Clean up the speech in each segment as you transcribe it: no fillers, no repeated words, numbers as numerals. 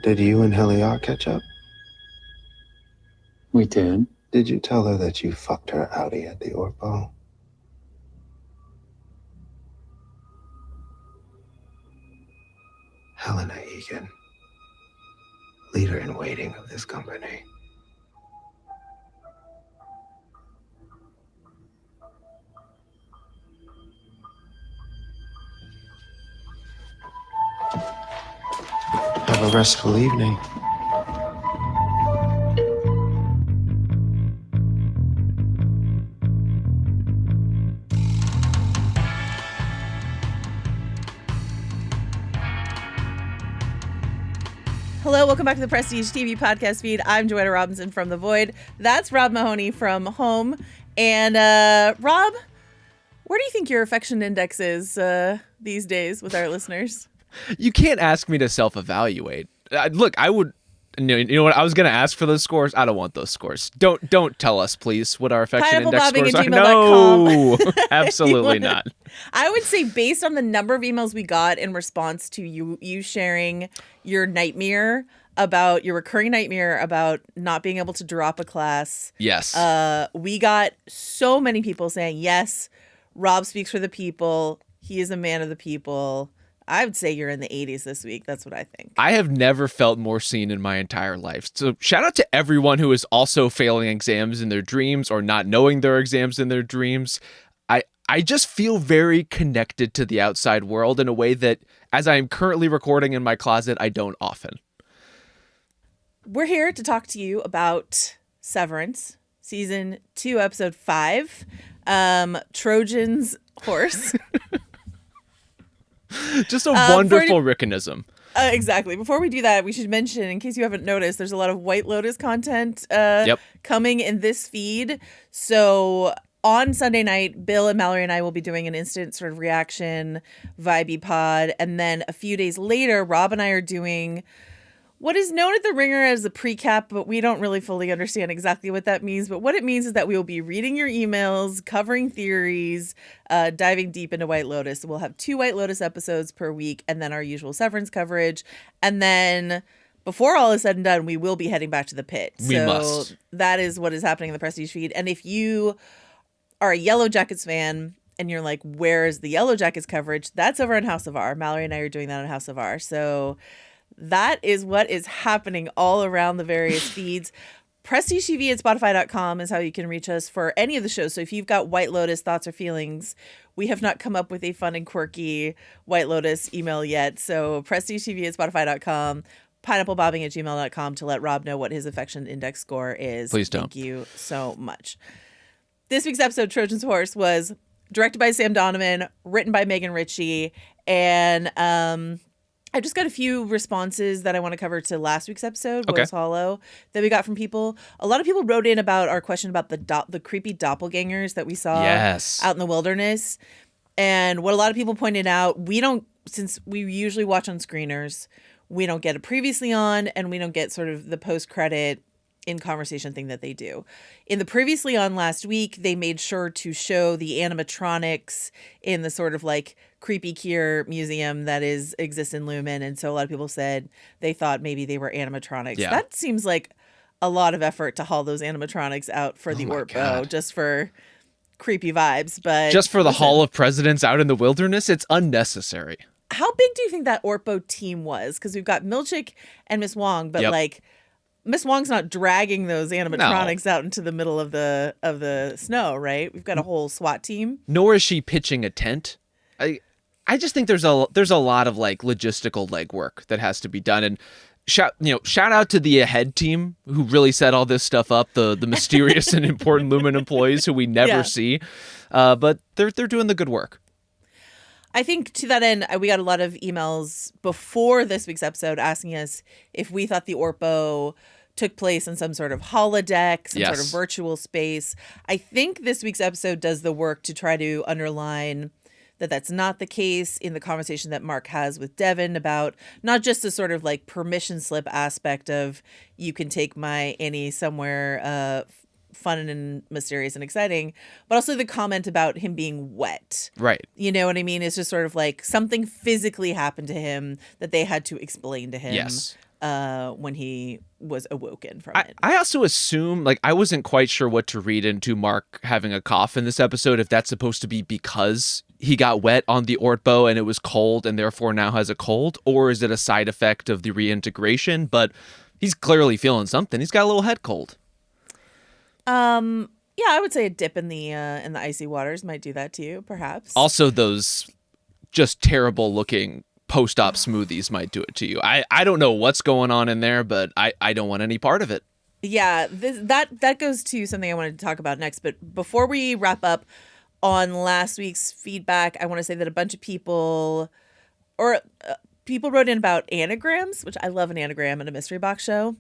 Did you and Helly R catch up? We did. Did you tell her that you fucked her outie at the ORTBO? Helena Egan, leader in waiting of this company. Have a restful evening. Hello, welcome back to the Prestige TV podcast feed. I'm Joanna Robinson from The Void. That's Rob Mahoney from Home. And Rob, where do you think your affection index is these days with our listeners? You can't ask me to self-evaluate. Look, I would. You know what? I was going to ask for those scores. I don't want those scores. Don't tell us, please, what our affection index scores are. No, absolutely not. I would say based on the number of emails we got in response to you sharing your nightmare about your recurring nightmare about not being able to drop a class. Yes. We got so many people saying, yes, Rob speaks for the people. He is a man of the people. I would say you're in the 80s this week. That's what I think. I have never felt more seen in my entire life. So shout out to everyone who is also failing exams in their dreams or not knowing their exams in their dreams. I just feel very connected to the outside world in a way that, as I am currently recording in my closet, I don't often. We're here to talk to you about Severance, Season 2, Episode 5, Trojan's Horse. Just a wonderful Rickanism. Exactly. Before we do that, we should mention, in case you haven't noticed, there's a lot of White Lotus content coming in this feed. So on Sunday night, Bill and Mallory and I will be doing an instant sort of reaction vibey pod. And then a few days later, Rob and I are doing what is known at The Ringer as the pre-cap, but we don't really fully understand exactly what that means. But what it means is that we will be reading your emails, covering theories, diving deep into White Lotus. We'll have 2 White Lotus episodes per week, and then our usual Severance coverage. And then before all is said and done, we will be heading back to the pit. We must. That is what is happening in the Prestige feed. And if you are a Yellow Jackets fan and you're like, where is the Yellow Jackets coverage? That's over on House of R. Mallory and I are doing that on House of R. So that is what is happening all around the various feeds. Prestige TV at Spotify.com is how you can reach us for any of the shows. So if you've got White Lotus thoughts or feelings, we have not come up with a fun and quirky White Lotus email yet. So Prestige TV at Spotify.com, pineapplebobbing@gmail.com to let Rob know what his affection index score is. Please don't. Thank you so much. This week's episode, Trojan's Horse, was directed by Sam Donovan, written by Megan Ritchie, and I just got a few responses that I want to cover to last week's episode, Boys Hollow, that we got from people. A lot of people wrote in about our question about the creepy doppelgangers that we saw out in the wilderness. And what a lot of people pointed out, since we usually watch on screeners, we don't get a previously on, and we don't get sort of the post-credit in conversation thing that they do. In the previously on last week, they made sure to show the animatronics in the sort of like creepy Kier museum that exists in Lumen. And so a lot of people said they thought maybe they were animatronics. Yeah. That seems like a lot of effort to haul those animatronics out for the ORTBO just for creepy vibes. But just for the Hall of Presidents out in the wilderness, it's unnecessary. How big do you think that ORTBO team was? Because we've got Milchick and Miss Wong, but like Miss Wong's not dragging those animatronics out into the middle of the snow, right? We've got a whole SWAT team. Nor is she pitching a tent. I just think there's a lot of like logistical legwork that has to be done. And shout out to the Ahead team who really set all this stuff up. The mysterious and important Lumen employees who we never see, but they're doing the good work. I think to that end, we got a lot of emails before this week's episode asking us if we thought the ORTBO took place in some sort of holodeck, some sort of virtual space. I think this week's episode does the work to try to underline that that's not the case in the conversation that Mark has with Devon about not just the sort of like permission slip aspect of you can take my Annie somewhere fun and mysterious and exciting, but also the comment about him being wet. Right. You know what I mean? It's just sort of like something physically happened to him that they had to explain to him. Yes. when he was awoken from it. I also assume, like, I wasn't quite sure what to read into Mark having a cough in this episode, if that's supposed to be because he got wet on the ORTBO and it was cold and therefore now has a cold, or is it a side effect of the reintegration? But he's clearly feeling something. He's got a little head cold. Yeah, I would say a dip in the icy waters might do that to you, perhaps. Also, those just terrible looking post-op smoothies might do it to you. I don't know what's going on in there, but I don't want any part of it. Yeah, that goes to something I wanted to talk about next. But before we wrap up on last week's feedback, I want to say that a bunch of people wrote in about anagrams, which I love an anagram in a mystery box show.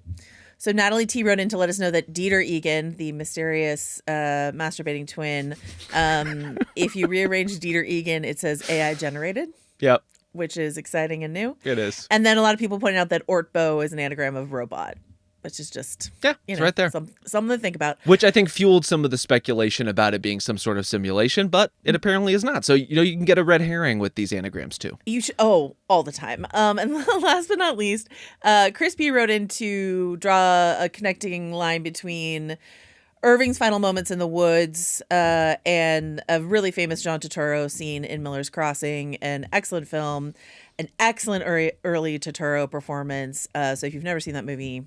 So Natalie T wrote in to let us know that Dieter Egan, the mysterious masturbating twin, if you rearrange Dieter Egan, it says AI generated. Yep. Which is exciting and new. It is. And then a lot of people pointing out that ORTBO is an anagram of robot, which is just it's right there. Something to think about. Which I think fueled some of the speculation about it being some sort of simulation, but it apparently is not. So, you can get a red herring with these anagrams too. You should, all the time. And last but not least, Chris B wrote in to draw a connecting line between Irving's final moments in the woods and a really famous John Turturro scene in Miller's Crossing, an excellent film, an excellent early Turturro performance. So if you've never seen that movie,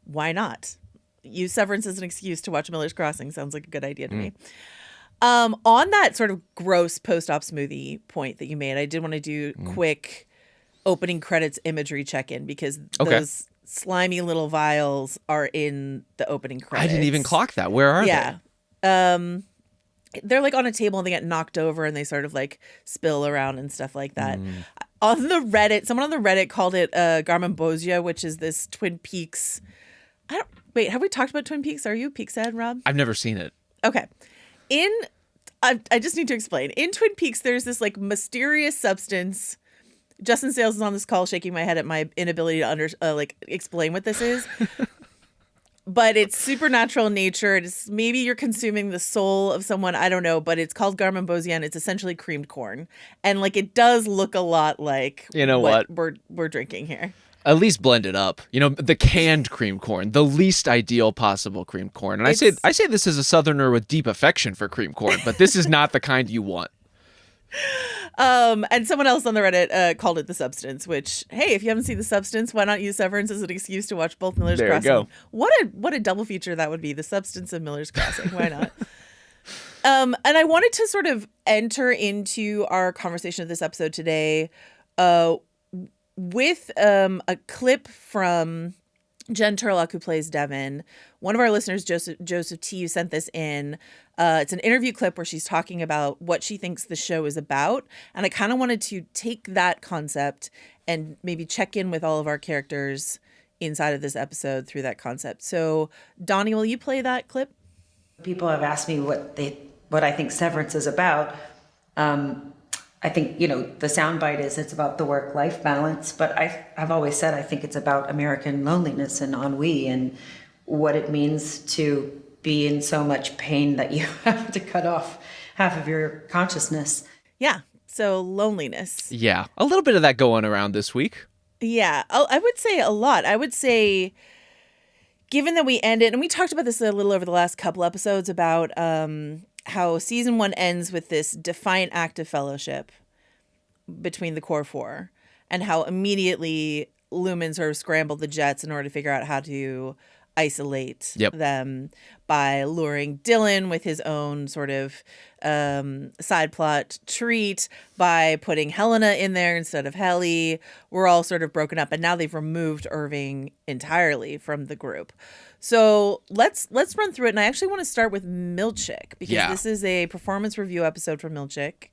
why not? Use Severance as an excuse to watch Miller's Crossing. Sounds like a good idea to me. On that sort of gross post-op smoothie point that you made, I did want to do quick opening credits imagery check-in because those slimy little vials are in the opening credits. I didn't even clock that. Where are they? They're like on a table and they get knocked over and they sort of like spill around and stuff like that. On the Reddit, someone on the Reddit called it Garmonbozia, which is this Twin Peaks. Wait, have we talked about Twin Peaks? Are you a Peaks head, Rob? I've never seen it. Okay. I just need to explain. In Twin Peaks, there's this like mysterious substance. Justin Sayles is on this call shaking my head at my inability to explain what this is. But it's supernatural in nature. It's maybe you're consuming the soul of someone. I don't know, but it's called Garmonbozia and it's essentially creamed corn. And like it does look a lot like what we're drinking here. At least blend it up. The canned cream corn, the least ideal possible cream corn. And I say this as a Southerner with deep affection for cream corn, but this is not the kind you want. And someone else on the Reddit called it The Substance, which, hey, if you haven't seen The Substance, why not use Severance as an excuse to watch both Miller's Crossing? There you go. What a double feature that would be, The Substance of Miller's Crossing. Why not? And I wanted to sort of enter into our conversation of this episode today with a clip from Jen Turlock, who plays Devon. One of our listeners, Joseph T, you sent this in. It's an interview clip where she's talking about what she thinks the show is about. And I kind of wanted to take that concept and maybe check in with all of our characters inside of this episode through that concept. So, Donnie, will you play that clip? People have asked me what I think Severance is about. I think, the soundbite is it's about the work-life balance, but I've always said I think it's about American loneliness and ennui and what it means to be in so much pain that you have to cut off half of your consciousness. Yeah, so loneliness. Yeah, a little bit of that going around this week. Yeah, I would say a lot. I would say, given that we ended, and we talked about this a little over the last couple episodes about how season 1 ends with this defiant act of fellowship between the core 4 and how immediately Lumen sort of scrambled the jets in order to figure out how to isolate them by luring Dylan with his own sort of side plot treat, by putting Helena in there instead of Helly. We're all sort of broken up, and now they've removed Irving entirely from the group. So let's run through it, and I actually want to start with Milchick because this is a performance review episode for Milchick.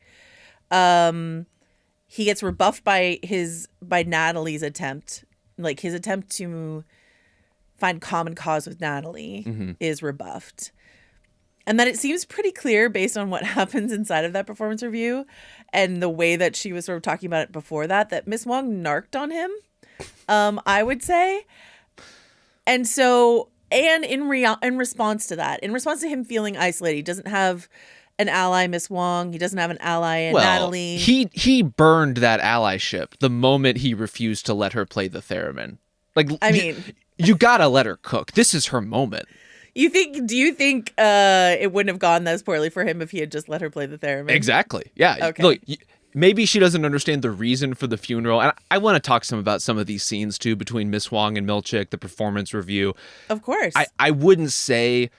He gets rebuffed by Natalie's attempt, like his attempt to find common cause with Natalie is rebuffed. And then it seems pretty clear based on what happens inside of that performance review and the way that she was sort of talking about it before that Miss Wong narked on him, I would say. And so, and in response to that, in response to him feeling isolated, he doesn't have an ally, Miss Wong. He doesn't have an ally in Natalie. He burned that allyship the moment he refused to let her play the theremin. Like, I mean, you gotta let her cook. This is her moment. do you think it wouldn't have gone this poorly for him if he had just let her play the theremin? Exactly. Yeah. Okay. Look, maybe she doesn't understand the reason for the funeral. And I want to talk some about some of these scenes too between Miss Wong and Milchick, the performance review. Of course. I wouldn't say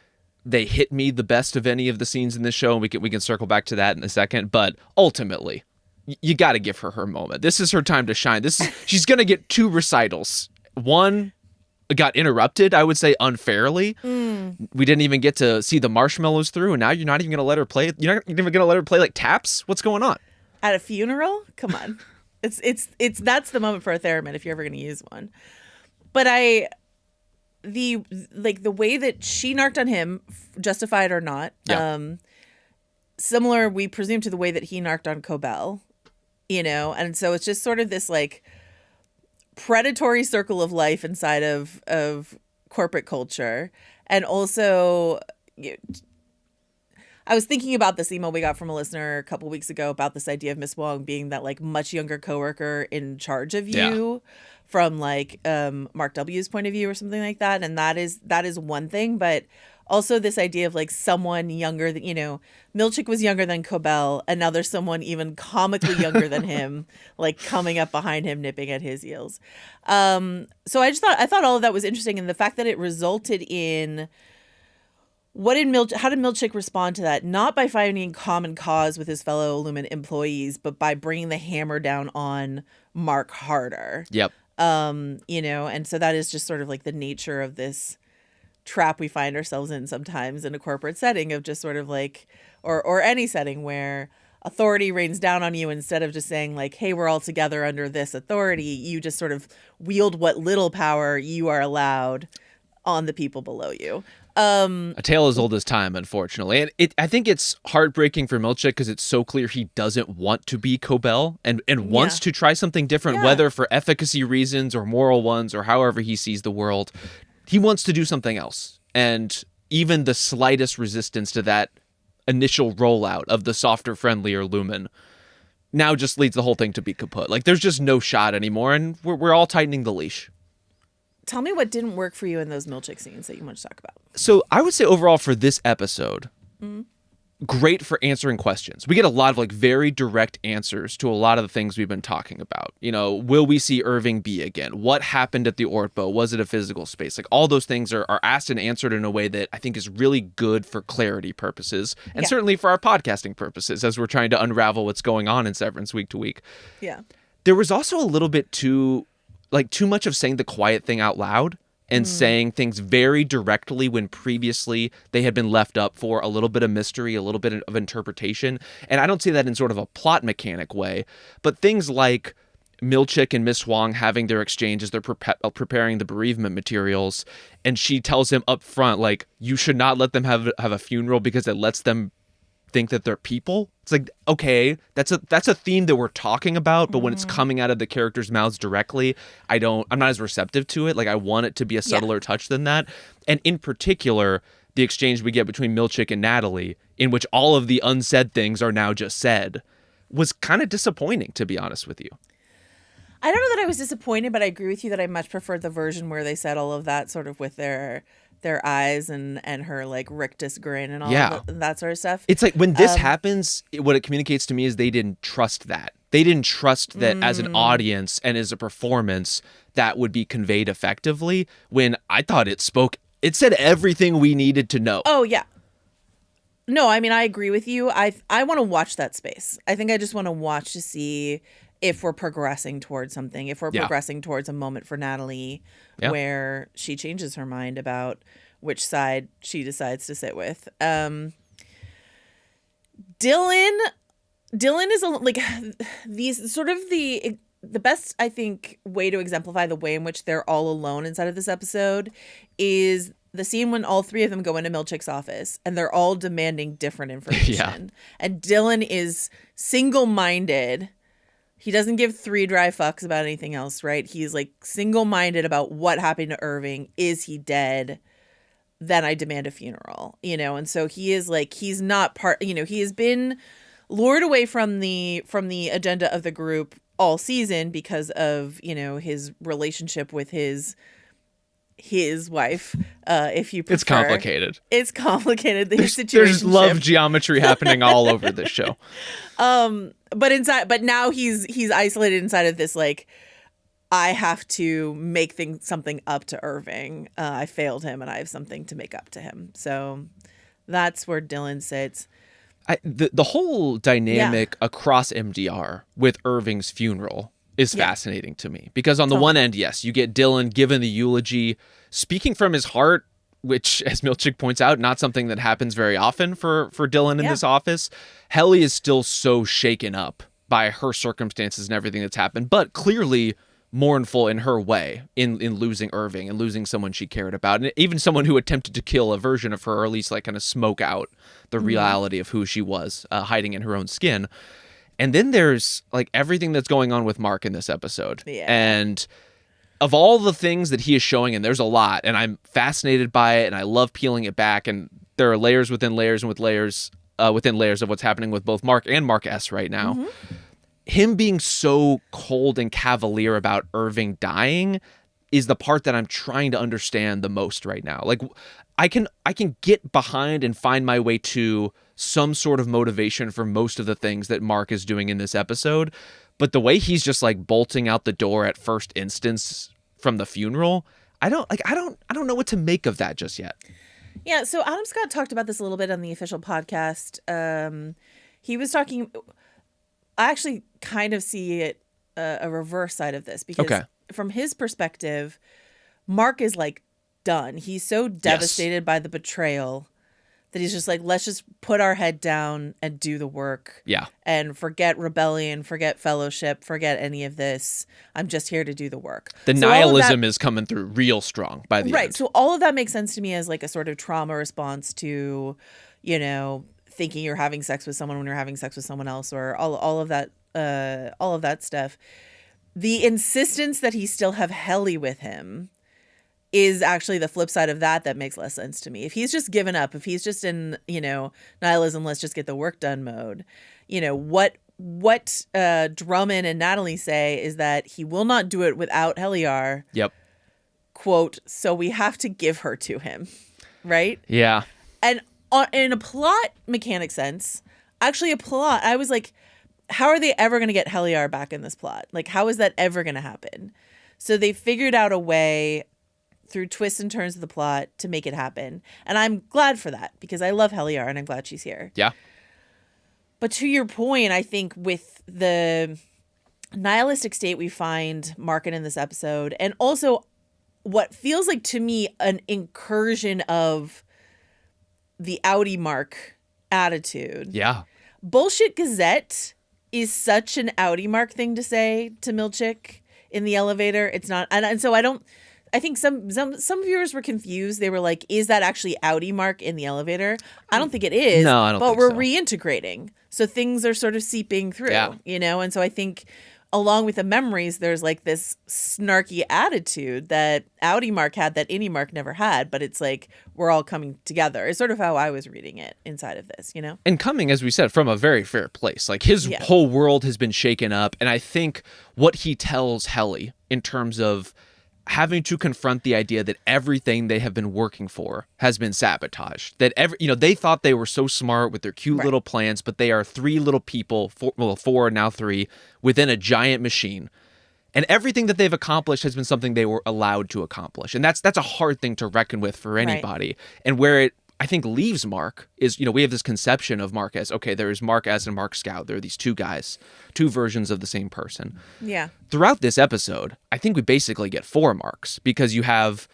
they hit me the best of any of the scenes in this show, and we can circle back to that in a second. But ultimately, you got to give her her moment. This is her time to shine. She's gonna get 2 recitals. One got interrupted, I would say, unfairly. We didn't even get to see the marshmallows through, and now you're not even gonna let her play. You're not even gonna let her play like taps. What's going on? At a funeral? Come on. It's that's the moment for a theremin if you're ever gonna use one. But the way that she narked on him, justified or not, similar, we presume, to the way that he narked on Cobell, and so it's just sort of this like predatory circle of life inside of corporate culture. And also, I was thinking about this email we got from a listener a couple weeks ago about this idea of Miss Wong being that like much younger coworker in charge of you from like Mark W's point of view or something like that. And that is one thing, but also this idea of like someone younger than, Milchick was younger than Cobell, and now there's someone even comically younger than him, like coming up behind him, nipping at his heels. So I thought all of that was interesting, and the fact that it resulted in how did Milchick respond to that? Not by finding common cause with his fellow Lumen employees, but by bringing the hammer down on Mark harder. Yep. And so that is just sort of like the nature of this trap we find ourselves in sometimes in a corporate setting of just sort of like, or any setting where authority rains down on you. Instead of just saying like, hey, we're all together under this authority, you just sort of wield what little power you are allowed on the people below you. A tale as old as time, unfortunately. And I think it's heartbreaking for Milchick because it's so clear he doesn't want to be Cobell and wants to try something different, whether for efficacy reasons or moral ones or however he sees the world. He wants to do something else. And even the slightest resistance to that initial rollout of the softer, friendlier Lumen now just leads the whole thing to be kaput. Like, there's just no shot anymore, and we're all tightening the leash. Tell me what didn't work for you in those Milchick scenes that you want to talk about. So I would say overall for this episode, great for answering questions. We get a lot of like very direct answers to a lot of the things we've been talking about. Will we see Irving B again? What happened at the ORTBO? Was it a physical space? Like all those things are asked and answered in a way that I think is really good for clarity purposes and certainly for our podcasting purposes as we're trying to unravel what's going on in Severance week to week. Yeah. There was also a little bit too much of saying the quiet thing out loud and saying things very directly when previously they had been left up for a little bit of mystery, a little bit of interpretation. And I don't say that in sort of a plot mechanic way, but things like Milchick and Miss Wong having their exchange as they're preparing the bereavement materials. And she tells him up front, like, you should not let them have a funeral because it lets them think that they're people. It's like, okay, that's a theme that we're talking about, but when it's coming out of the characters' mouths directly, I'm not as receptive to it. Like, I want it to be a subtler touch than that. And in particular, the exchange we get between Milchick and Natalie, in which all of the unsaid things are now just said, was kind of disappointing, to be honest with you. I don't know that I was disappointed, but I agree with you that I much preferred the version where they said all of that sort of with their eyes and her like rictus grin and all of that sort of stuff. It's like when this happens, what it communicates to me is they didn't trust that. They didn't trust that as an audience and as a performance that would be conveyed effectively, when I thought it said everything we needed to know. Oh, yeah. No, I mean, I agree with you. I want to watch that space. I think I just want to watch to see if we're progressing towards something, if we're progressing towards a moment for Natalie where she changes her mind about which side she decides to sit with. Dylan is like these sort of the best, I think, way to exemplify the way in which they're all alone inside of this episode is the scene when all three of them go into Milchick's office and they're all demanding different information. And Dylan is single-minded. He doesn't give 3 dry fucks about anything else, right? He's like single-minded about what happened to Irving. Is he dead? Then I demand a funeral, And so he is like, he's not part, he has been lured away from the agenda of the group all season because of, you know, his relationship with his wife, if you prefer. It's complicated. It's complicated. There's love geometry happening all over this show. But now he's isolated inside of this, like, I have to make something up to Irving. I failed him and I have something to make up to him. So that's where Dylan sits. The whole dynamic across MDR with Irving's funeral is fascinating to me, because on the one end, yes, you get Dylan given the eulogy, speaking from his heart, which, as Milchick points out, not something that happens very often for Dylan in this office. Helly is still so shaken up by her circumstances and everything that's happened, but clearly mournful in her way in losing Irving and losing someone she cared about, and even someone who attempted to kill a version of her, or at least like kind of smoke out the reality of who she was, hiding in her own skin. And then there's like everything that's going on with Mark in this episode. And of all the things that he is showing, and there's a lot, and I'm fascinated by it, and I love peeling it back, and there are layers within layers and with layers within layers of what's happening with both Mark and Mark S right now. Him being so cold and cavalier about Irving dying is the part that I'm trying to understand the most right now. Like, I can get behind and find my way to some sort of motivation for most of the things that Mark is doing in this episode, but the way he's just like bolting out the door at first instance from the funeral, I don't know what to make of that just yet. Yeah, so Adam Scott talked about this a little bit on the official podcast. He was talking, I actually kind of see it a reverse side of this, because from his perspective, Mark is like done. He's so devastated by the betrayal that he's just like, let's just put our head down and do the work. Yeah. And forget rebellion, forget fellowship, forget any of this. I'm just here to do the work. The nihilism is coming through real strong by the end. Right. So all of that makes sense to me as like a sort of trauma response to, you know, thinking you're having sex with someone when you're having sex with someone else, or all of that stuff. The insistence that he still have Helly with him is actually the flip side of that makes less sense to me. If he's just given up, if he's just in, you know, nihilism, let's just get the work done mode, you know, what Drummond and Natalie say is that he will not do it without Helly R. Yep. Quote, so we have to give her to him. Right? Yeah. And in a plot mechanic sense, actually I was like, how are they ever going to get Helly R back in this plot? Like, how is that ever going to happen? So they figured out a way through twists and turns of the plot to make it happen. And I'm glad for that, because I love Helly R and I'm glad she's here. Yeah. But to your point, I think with the nihilistic state we find Mark in this episode, and also what feels like to me an incursion of the Audi Mark attitude. Yeah. Bullshit Gazette is such an Audi Mark thing to say to Milchick in the elevator. It's not, and so I think some viewers were confused. They were like, is that actually Audi Mark in the elevator? I don't think it is. No, I don't think so. But we're reintegrating. So things are sort of seeping through, you know? And so I think along with the memories, there's like this snarky attitude that Audi Mark had that any Mark never had, but it's like we're all coming together. It's sort of how I was reading it inside of this, you know? And coming, as we said, from a very fair place. Like his whole world has been shaken up. And I think what he tells Helly in terms of having to confront the idea that everything they have been working for has been sabotaged. That they thought they were so smart with their cute little plans, but they are three little people, four now three, within a giant machine. And everything that they've accomplished has been something they were allowed to accomplish. And that's a hard thing to reckon with for anybody. Right. And where it, I think, leaves Mark is, we have this conception of Mark as, okay, there is Mark S and Mark Scout. There are these two guys, two versions of the same person. Yeah. Throughout this episode, I think we basically get four Marks, because you have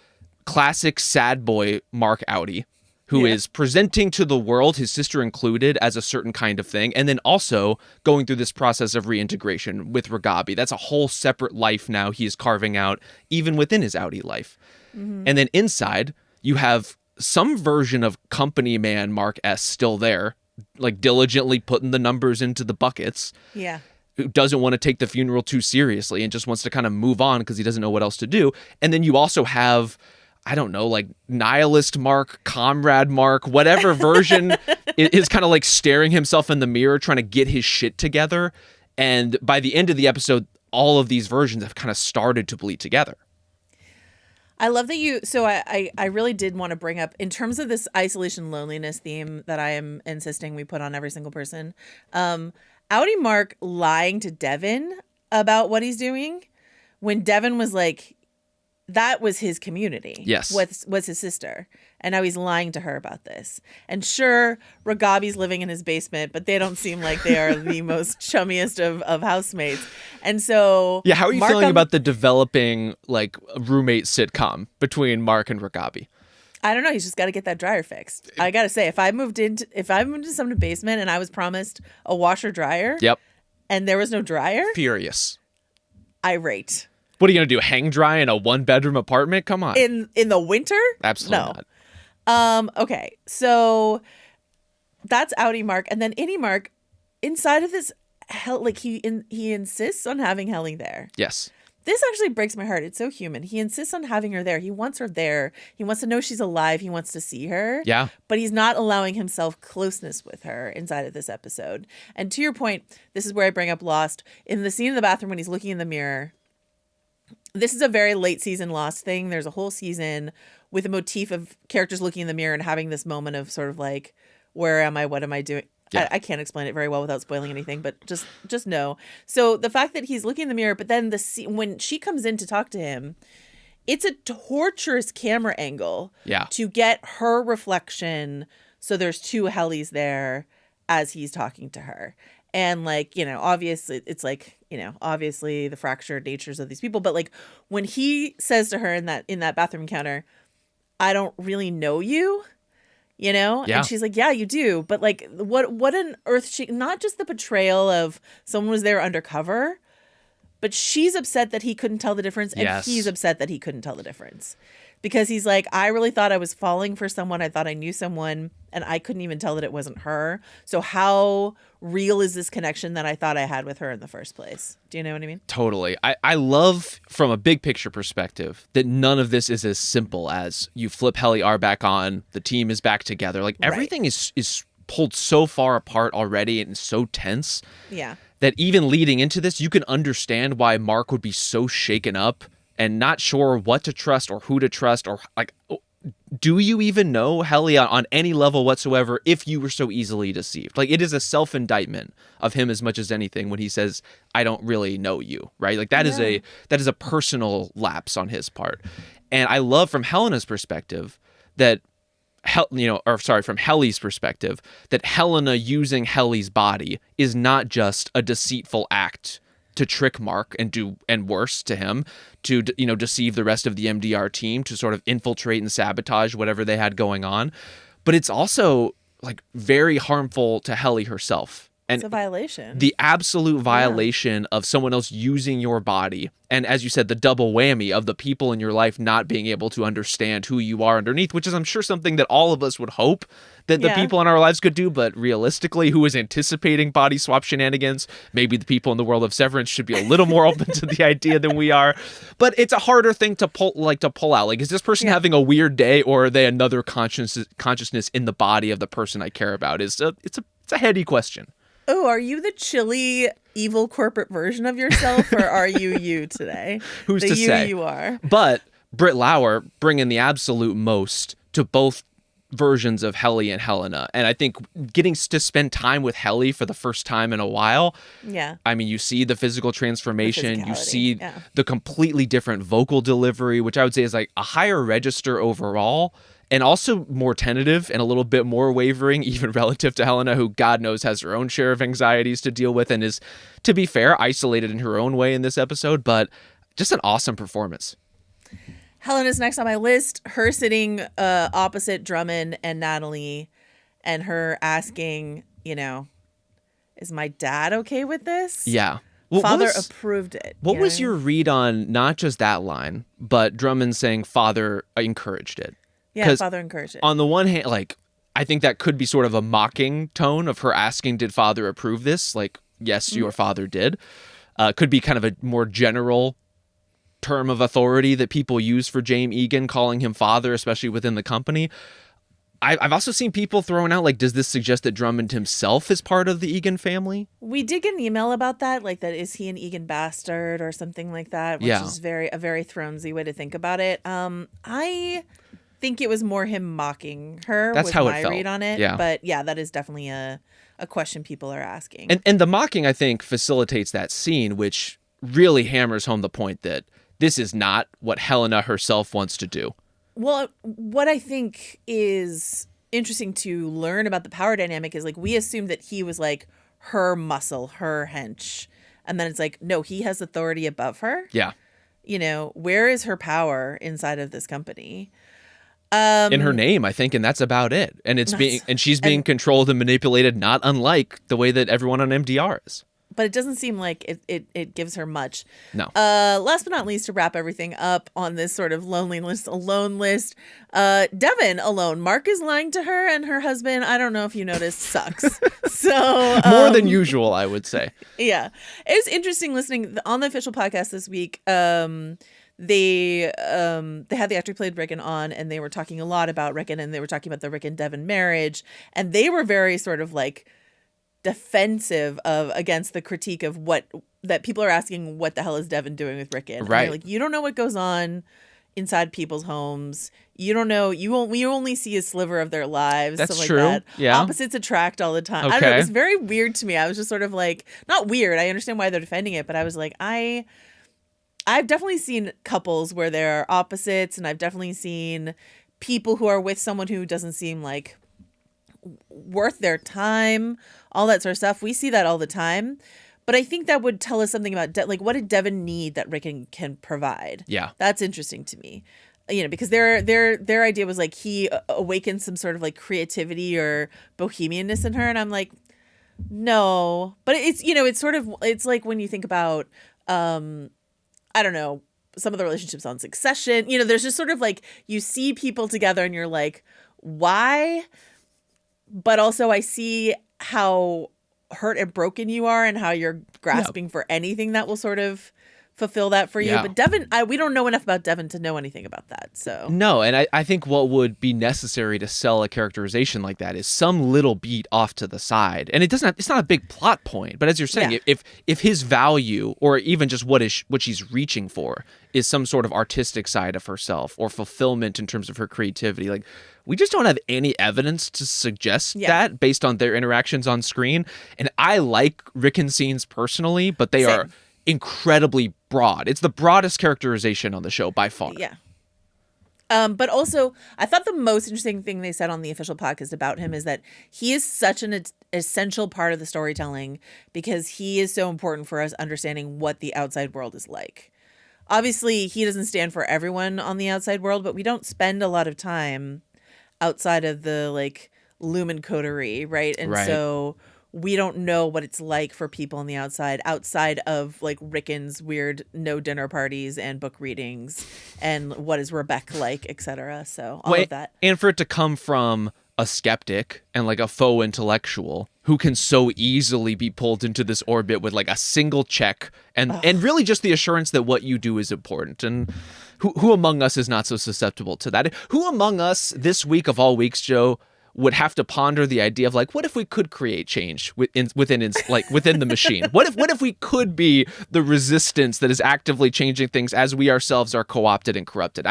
classic sad boy Mark Audi, who is presenting to the world, his sister included, as a certain kind of thing, and then also going through this process of reintegration with Ragabi. That's a whole separate life now he is carving out, even within his Audi life. Mm-hmm. And then inside, you have some version of company man Mark S still there, like diligently putting the numbers into the buckets. Yeah. Who doesn't want to take the funeral too seriously and just wants to kind of move on because he doesn't know what else to do. And then you also have, I don't know, like nihilist Mark, comrade Mark, whatever version is kind of like staring himself in the mirror, trying to get his shit together. And by the end of the episode, all of these versions have kind of started to bleed together. I love that you. So I really did want to bring up in terms of this isolation loneliness theme that I am insisting we put on every single person. Outie Mark lying to Devon about what he's doing when Devon was like, that was his community. Yes. Was his sister. And now he's lying to her about this. And sure, Ragabi's living in his basement, but they don't seem like they are the most chummiest of housemates. And so Yeah, how are you Mark feeling about the developing like roommate sitcom between Mark and Ragabi? I don't know. He's just got to get that dryer fixed. I got to say, if I moved into someone's basement and I was promised a washer dryer, Yep. and there was no dryer, Furious. irate. What are you gonna do? Hang dry in a 1-bedroom apartment? Come on. In the winter? Absolutely No. Okay, so that's Outie Mark, and then Innie Mark, inside of this hell, like he insists on having Helly there. Yes. This actually breaks my heart. It's so human. He insists on having her there. He wants her there. He wants to know she's alive. He wants to see her. Yeah. But he's not allowing himself closeness with her inside of this episode. And to your point, this is where I bring up Lost. In the scene in the bathroom when he's looking in the mirror, this is a very late season Lost thing. There's a whole season with a motif of characters looking in the mirror and having this moment of sort of like, where am I? What am I doing? Yeah. I can't explain it very well without spoiling anything, but just know. So the fact that he's looking in the mirror, but then when she comes in to talk to him, it's a torturous camera angle to get her reflection. So there's two Hellys there as he's talking to her. And like, obviously it's like, obviously the fractured natures of these people. But like when he says to her in that bathroom encounter, I don't really know you, and she's like, yeah, you do. But like, what an not just the betrayal of someone was there undercover, but she's upset that he couldn't tell the difference. And he's upset that he couldn't tell the difference. Because he's like, I really thought I was falling for someone. I thought I knew someone, and I couldn't even tell that it wasn't her. So how real is this connection that I thought I had with her in the first place? Do you know what I mean? Totally. I love, from a big picture perspective, that none of this is as simple as you flip Helly R back on, the team is back together. Like, everything is pulled so far apart already and so tense. Yeah. That even leading into this, you can understand why Mark would be so shaken up and not sure what to trust or who to trust, or like, do you even know Helly on any level whatsoever if you were so easily deceived? Like, it is a self-indictment of him as much as anything when he says, I don't really know you, right? Like that is a personal lapse on his part. And I love from Helena's perspective that from Helly's perspective, that Helena using Helly's body is not just a deceitful act to trick Mark and worse to him, to deceive the rest of the MDR team, to sort of infiltrate and sabotage whatever they had going on, but it's also like very harmful to Helly herself. And it's a violation. The absolute violation of someone else using your body. And as you said, the double whammy of the people in your life not being able to understand who you are underneath, which is, I'm sure, something that all of us would hope that the people in our lives could do. But realistically, who is anticipating body swap shenanigans? Maybe the people in the world of Severance should be a little more open to the idea than we are. But it's a harder thing to pull out. Like, is this person having a weird day, or are they another consciousness in the body of the person I care about? It's a heady question. Oh, are you the chilly, evil corporate version of yourself, or are you today? Who's to say? You are. But Britt Lauer bringing the absolute most to both versions of Helly and Helena. And I think getting to spend time with Helly for the first time in a while. Yeah. I mean, you see the physical transformation. You see yeah. the completely different vocal delivery, which I would say is like a higher register overall. And also more tentative and a little bit more wavering, even relative to Helena, who God knows has her own share of anxieties to deal with and is, to be fair, isolated in her own way in this episode. But just an awesome performance. Helena's next on my list. Her sitting opposite Drummond and Natalie, and her asking, is my dad okay with this? Yeah. Father approved it. What was your read on not just that line, but Drummond saying Father encouraged it? Yeah, Father encouraged it. On the one hand, like, I think that could be sort of a mocking tone of her asking, did Father approve this? Like, yes, your father did. Could be kind of a more general term of authority that people use for James Egan, calling him father, especially within the company. I've also seen people throwing out, like, does this suggest that Drummond himself is part of the Egan family? We did get an email about that, like that is he an Egan bastard or something like that, which is a very Thronesy way to think about it. I think it was more him mocking her. That's was how it my felt. read on it. Yeah. But yeah, that is definitely a question people are asking. And the mocking, I think, facilitates that scene, which really hammers home the point that this is not what Helena herself wants to do. Well, what I think is interesting to learn about the power dynamic is like we assumed that he was like her muscle, her hench. And then it's like, no, he has authority above her. Yeah. You know, where is her power inside of this company? In her name, I think, and that's about it. And she's being controlled and manipulated, not unlike the way that everyone on MDR is. But it doesn't seem like it gives her much. No. Last but not least, to wrap everything up on this sort of alone list, Devon alone. Mark is lying to her, and her husband, I don't know if you noticed, sucks. So more than usual, I would say. Yeah. It was interesting listening on the official podcast this week. They had the actor who played Rickon on, and they were talking a lot about Rickon, and they were talking about the Rickon Devon marriage, and they were very sort of like defensive against the critique of that people are asking, what the hell is Devon doing with Rickon? Right. And like, you don't know what goes on inside people's homes. You don't know. We only see a sliver of their lives. That's stuff like true. That. Yeah. Opposites attract all the time. I don't Okay. know. It was very weird to me. I was just sort of like, not weird. I understand why they're defending it, but I was like, I've definitely seen couples where there are opposites, and I've definitely seen people who are with someone who doesn't seem like worth their time, all that sort of stuff. We see that all the time. But I think that would tell us something about, like, what did Devon need that Rickon can provide? Yeah. That's interesting to me. You know, because their idea was like he awakened some sort of like creativity or bohemianness in her. And I'm like, no. But it's, you know, it's like when you think about, I don't know, some of the relationships on Succession, you know, there's just sort of like, you see people together and you're like, why? But also I see how hurt and broken you are and how you're grasping for anything that will sort of fulfill that for you. Yeah. But Devon, we don't know enough about Devon to know anything about that. So No, and I think what would be necessary to sell a characterization like that is some little beat off to the side. And it's not a big plot point, but as you're saying, Yeah. if his value or even just what she's reaching for is some sort of artistic side of herself or fulfillment in terms of her creativity, like we just don't have any evidence to suggest that based on their interactions on screen. And I like Rickon scenes personally, but they are incredibly broad. It's the broadest characterization on the show by far. Yeah. But also, I thought the most interesting thing they said on the official podcast about him is that he is such an essential part of the storytelling because he is so important for us understanding what the outside world is like. Obviously, he doesn't stand for everyone on the outside world, but we don't spend a lot of time outside of the like Lumen coterie, right? And so we don't know what it's like for people on the outside of like Rickon's weird no dinner parties and book readings and what is Rebeck like, etc. So all of that. And for it to come from a skeptic and like a faux intellectual who can so easily be pulled into this orbit with like a single check and really just the assurance that what you do is important. And who among us is not so susceptible to that? Who among us this week of all weeks, Joe, would have to ponder the idea of like, what if we could create change within the machine? What if we could be the resistance that is actively changing things as we ourselves are co-opted and corrupted?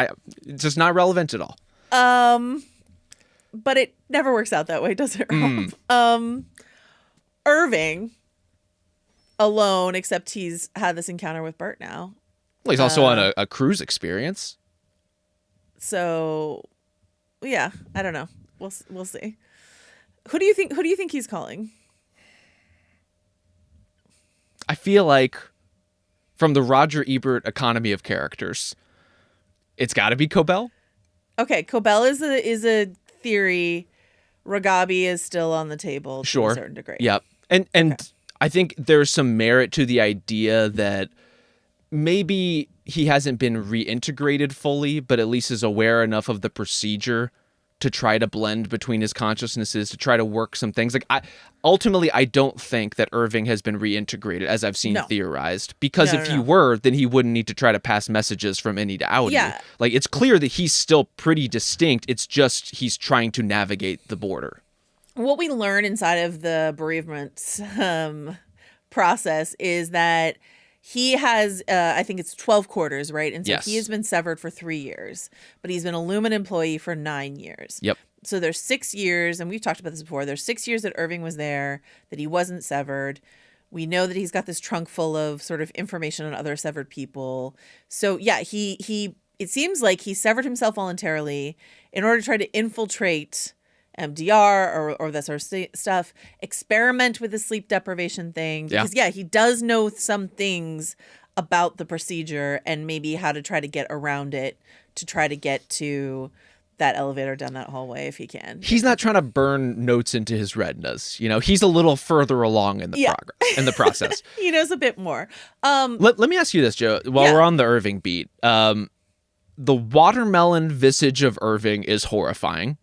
It's just not relevant at all. But it never works out that way, does it, Rob? Irving alone, except he's had this encounter with Bert now. Well, he's also on a cruise experience. So, yeah, I don't know. We'll see. Who do you think he's calling? I feel like from the Roger Ebert economy of characters, it's got to be Cobell. Okay, Cobell is a theory. Ragabi is still on the table to a certain degree. Yep. And I think there's some merit to the idea that maybe he hasn't been reintegrated fully, but at least is aware enough of the procedure to try to blend between his consciousnesses, to try to work some things. Like, ultimately, I don't think that Irving has been reintegrated, as I've seen theorized, because if he were, then he wouldn't need to try to pass messages from Innie to Outie. Yeah. Like, it's clear that he's still pretty distinct. It's just he's trying to navigate the border. What we learn inside of the bereavement process is that he has, I think it's 12 quarters, right? And so he has been severed for 3 years, but he's been a Lumen employee for 9 years. Yep. So there's 6 years, and we've talked about this before. There's 6 years that Irving was there, that he wasn't severed. We know that he's got this trunk full of sort of information on other severed people. So yeah, he it seems like he severed himself voluntarily in order to try to infiltrate MDR or that sort of stuff, experiment with the sleep deprivation thing. Because, he does know some things about the procedure and maybe how to try to get around it to try to get to that elevator down that hallway if he can. He's not trying to burn notes into his retinas. You know, he's a little further along in the progress, in the process. He knows a bit more. Let me ask you this, Joe, while we're on the Irving beat. The watermelon visage of Irving is horrifying.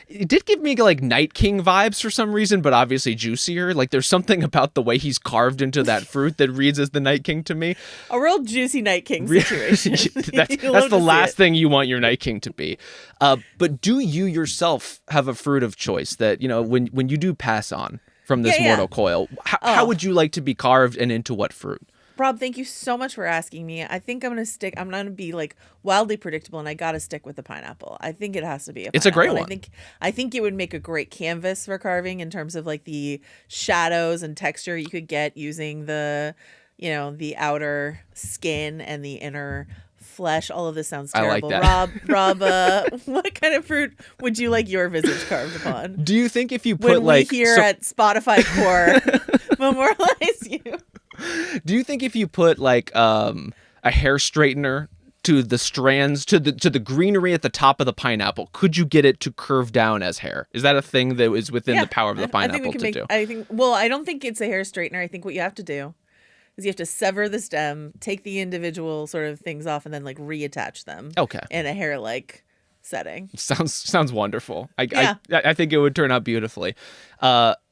It did give me like Night King vibes for some reason, but obviously juicier. Like, there's something about the way he's carved into that fruit that reads as the Night King to me. A real juicy Night King situation. That's the last thing you want your Night King to be. But do you yourself have a fruit of choice that, you know, when you do pass on from this mortal coil, how would you like to be carved and into what fruit? Rob, thank you so much for asking me. I think I'm going to be like wildly predictable, and I got to stick with the pineapple. I think it has to be a pineapple. It's a great one. I think it would make a great canvas for carving in terms of like the shadows and texture you could get using the, you know, the outer skin and the inner flesh. All of this sounds terrible. I like that. Rob, what kind of fruit would you like your visage carved upon? Do you think if you put when we here at Spotify Core memorialize you? Do you think if you put like a hair straightener to the strands, to the greenery at the top of the pineapple, could you get it to curve down as hair? Is that a thing that is within the power of the pineapple to do? I don't think it's a hair straightener. I think what you have to do is you have to sever the stem, take the individual sort of things off, and then like reattach them. Okay. In a hair-like setting. Sounds wonderful. I think it would turn out beautifully.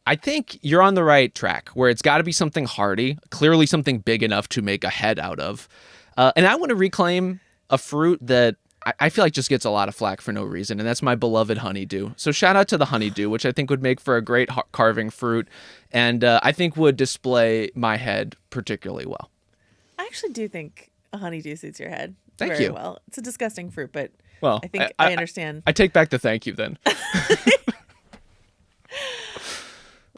I think you're on the right track where it's got to be something hardy, clearly something big enough to make a head out of. And I want to reclaim a fruit that I feel like just gets a lot of flack for no reason, and that's my beloved honeydew. So shout out to the honeydew, which I think would make for a great carving fruit, and I think would display my head particularly well. I actually do think a honeydew suits your head Thank very you. well. It's a disgusting fruit, but well, I think I understand. I take back the thank you then.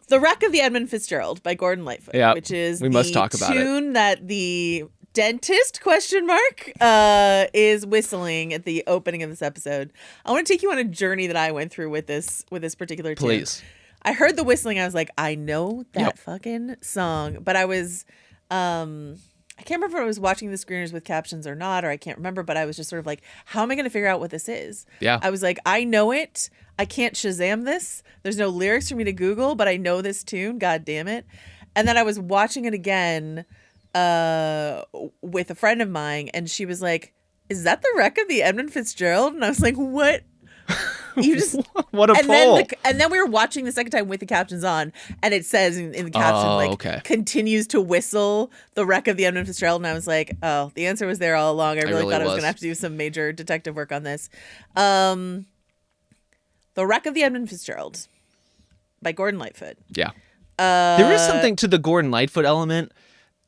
The Wreck of the Edmund Fitzgerald by Gordon Lightfoot, which is we must talk about tune that the dentist is whistling at the opening of this episode. I want to take you on a journey that I went through with this particular tune. Please. I heard the whistling. I was like, I know that fucking song, but I was I can't remember if I was watching the screeners with captions or not, or I can't remember, but I was just sort of like, how am I going to figure out what this is? Yeah. I was like, I know it. I can't Shazam this. There's no lyrics for me to Google, but I know this tune. God damn it. And then I was watching it again with a friend of mine, and she was like, is that the Wreck of the Edmund Fitzgerald? And I was like, what? You just what a pull. And then we were watching the second time with the captions on, and it says in the caption, continues to whistle the Wreck of the Edmund Fitzgerald. And I was like, oh, the answer was there all along. I really thought I was going to have to do some major detective work on this. The Wreck of the Edmund Fitzgerald by Gordon Lightfoot. Yeah. There is something to the Gordon Lightfoot element.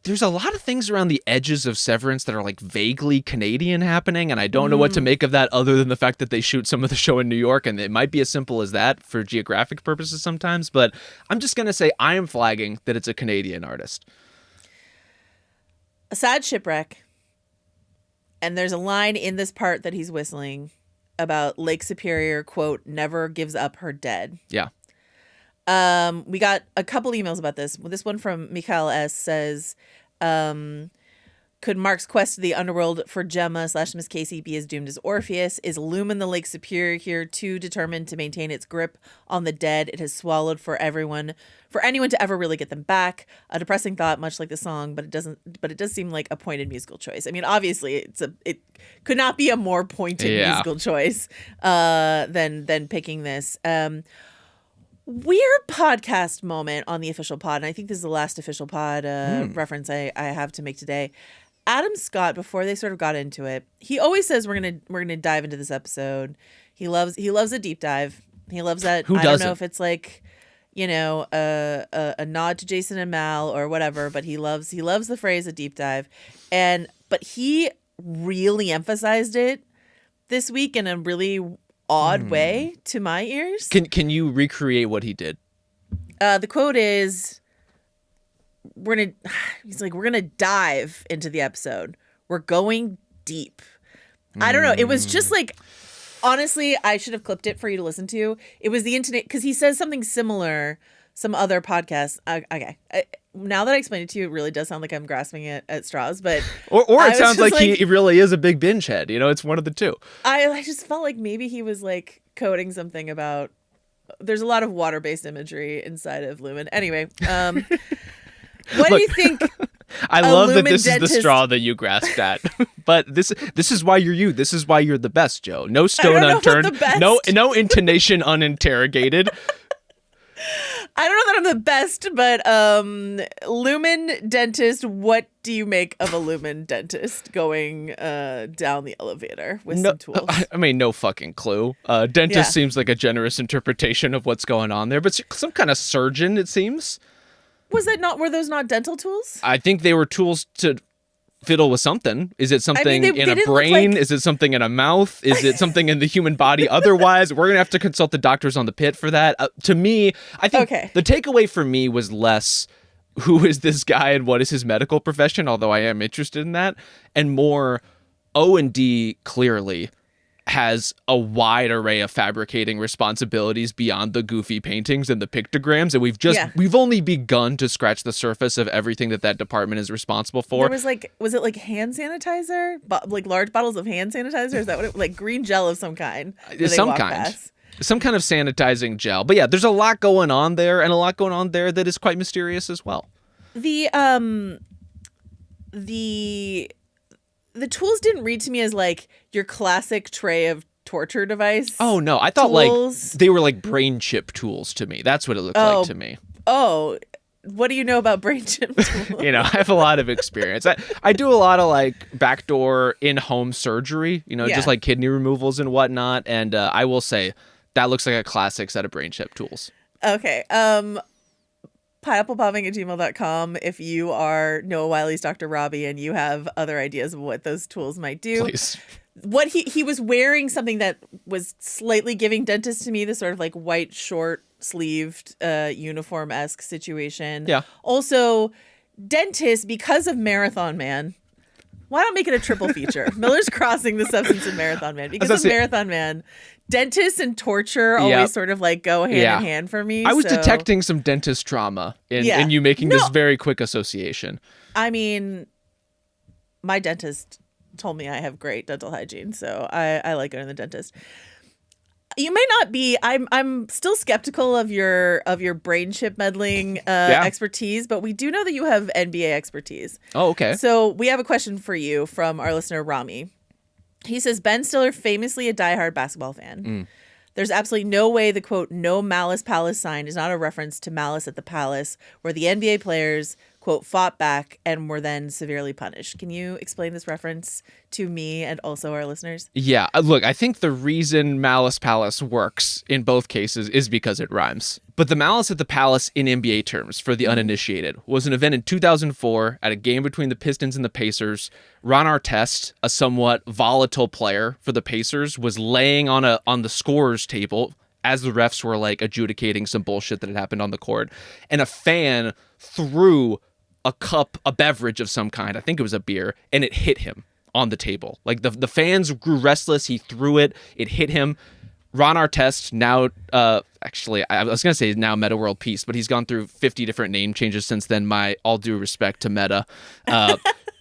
There's a lot of things around the edges of Severance that are like vaguely Canadian happening, and I don't know what to make of that other than the fact that they shoot some of the show in New York, and it might be as simple as that for geographic purposes sometimes, but I'm just going to say I am flagging that it's a Canadian artist. A sad shipwreck, and there's a line in this part that he's whistling about Lake Superior, quote, never gives up her dead. Yeah. We got a couple emails about this. This one from Mikhail S. says, Could Mark's quest to the underworld for Gemma / Miss Casey be as doomed as Orpheus? Is Lumen the Lake Superior here too determined to maintain its grip on the dead it has swallowed for anyone to ever really get them back? A depressing thought, much like the song, but it does seem like a pointed musical choice. I mean, obviously it could not be a more pointed musical choice than picking this. Weird podcast moment on the official pod, and I think this is the last official pod reference I have to make today. Adam Scott, before they sort of got into it, he always says we're gonna dive into this episode. He loves a deep dive. He loves that. Who I doesn't? don't know if it's like, a nod to Jason and Mal or whatever, but he loves the phrase a deep dive, but he really emphasized it this week in a really odd way to my ears. Can you recreate what he did? The quote is, we're gonna dive into the episode. We're going deep. I don't know. It was just like, honestly, I should have clipped it for you to listen to. It was the internet, because he says something similar. Some other podcasts. Okay. Now that I explained it to you, it really does sound like I'm grasping at straws. But or it sounds like he really is a big binge head. It's one of the two. I just felt like maybe he was like coding something about. There's a lot of water-based imagery inside of Lumen. Anyway. What do you think? I love that this dentist... is the straw that you grasped at. But this is why you're you. This is why you're the best, Joe. No stone unturned. No intonation uninterrogated. I don't know that I'm the best, but Lumen dentist, what do you make of a Lumen dentist going down the elevator with some tools? I mean, no fucking clue. Dentist seems like a generous interpretation of what's going on there, but some kind of surgeon, it seems. Were those not dental tools? I think they were tools to fiddle with something. Is it something in a brain? Is it something in a mouth? Is it something in the human body? Otherwise, we're going to have to consult the doctors on the pit for that. To me, I think the takeaway for me was less who is this guy and what is his medical profession, although I am interested in that, and more O&D clearly has a wide array of fabricating responsibilities beyond the goofy paintings and the pictograms, and we've only begun to scratch the surface of everything that department is responsible for. There was it like hand sanitizer, like large bottles of hand sanitizer? Is that what like green gel of some kind? Some kind of sanitizing gel. But yeah, there's a lot going on there, and a lot going on there that is quite mysterious as well. The tools didn't read to me as like your classic tray of torture device. Oh no, I thought tools. Like they were like brain chip tools to me. That's what it looked like to me. Oh, what do you know about brain chip tools? I have a lot of experience. I do a lot of like backdoor in-home surgery, just like kidney removals and whatnot. And I will say that looks like a classic set of brain chip tools. Okay. Pineapplepopping@gmail.com if you are Noah Wiley's Dr. Robbie and you have other ideas of what those tools might do. Please. What he was wearing something that was slightly giving dentist to me, this sort of like white short sleeved uniform-esque situation. Yeah. Also, dentist, because of Marathon Man, why not make it a triple feature? Miller's Crossing, The Substance, and Marathon Man. Because of Marathon Man, dentists and torture always sort of like go hand in hand for me. I was detecting some dentist trauma in you making this very quick association. I mean, my dentist told me I have great dental hygiene, so I like going to the dentist. You may not be. I'm still skeptical of your brain chip meddling expertise, but we do know that you have NBA expertise. Oh, okay. So we have a question for you from our listener Rami. He says, Ben Stiller, famously a diehard basketball fan. There's absolutely no way the quote "No Malice Palace" sign is not a reference to Malice at the Palace, where the NBA players quote fought back and were then severely punished. Can you explain this reference to me and also our listeners? Yeah, look, I think the reason Malice Palace works in both cases is because it rhymes. But the Malice at the Palace in NBA terms, for the uninitiated, was an event in 2004 at a game between the Pistons and the Pacers. Ron Artest, a somewhat volatile player for the Pacers, was laying on the scorer's table as the refs were like adjudicating some bullshit that had happened on the court. And a fan threw a beverage of some kind, I think it was a beer, and it hit him on the table. Like the fans grew restless. He threw it. It hit him. Ron Artest, now, actually, I was going to say now Meta World Peace, but he's gone through 50 different name changes since then. My all due respect to Meta.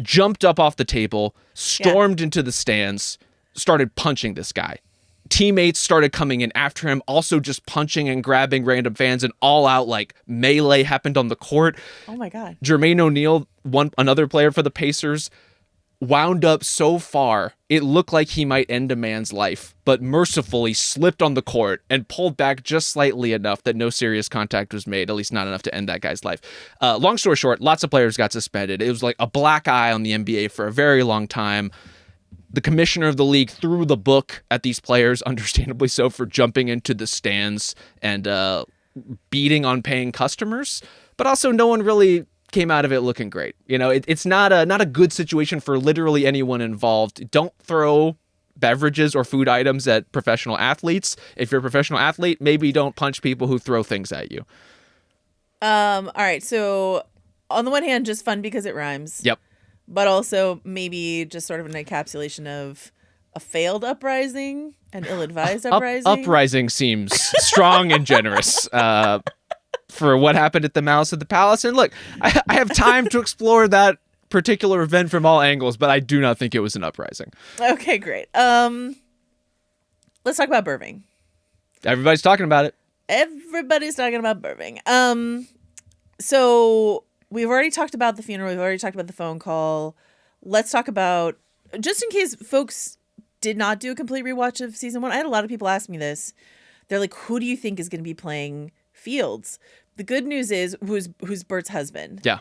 jumped up off the table, stormed into the stands, started punching this guy. Teammates started coming in after him, also just punching and grabbing random fans, and all out like melee happened on the court. Oh my God. Jermaine O'Neal, another player for the Pacers, wound up so far it looked like he might end a man's life, but mercifully slipped on the court and pulled back just slightly enough that no serious contact was made, at least not enough to end that guy's life. Long story short, lots of players got suspended. It was like a black eye on the NBA for a very long time. The commissioner of the league threw the book at these players, understandably so, for jumping into the stands and beating on paying customers. But also no one really came out of it looking great. You know, it's not a good situation for literally anyone involved. Don't throw beverages or food items at professional athletes. If you're a professional athlete, maybe don't punch people who throw things at you. All right. So on the one hand, just fun because it rhymes. Yep. But also maybe just sort of an encapsulation of a failed uprising, an ill-advised uprising. Uprising seems strong and generous for what happened at the Malice at the Palace. And look, I have time to explore that particular event from all angles, but I do not think it was an uprising. Okay, great. Let's talk about Irving. Everybody's talking about it. Everybody's talking about Irving. So we've already talked about the funeral. We've already talked about the phone call. Let's talk about, just in case folks did not do a complete rewatch of season 1. I had a lot of people ask me this. They're like, who do you think is going to be playing Fields? The good news is who's Bert's husband. Yeah.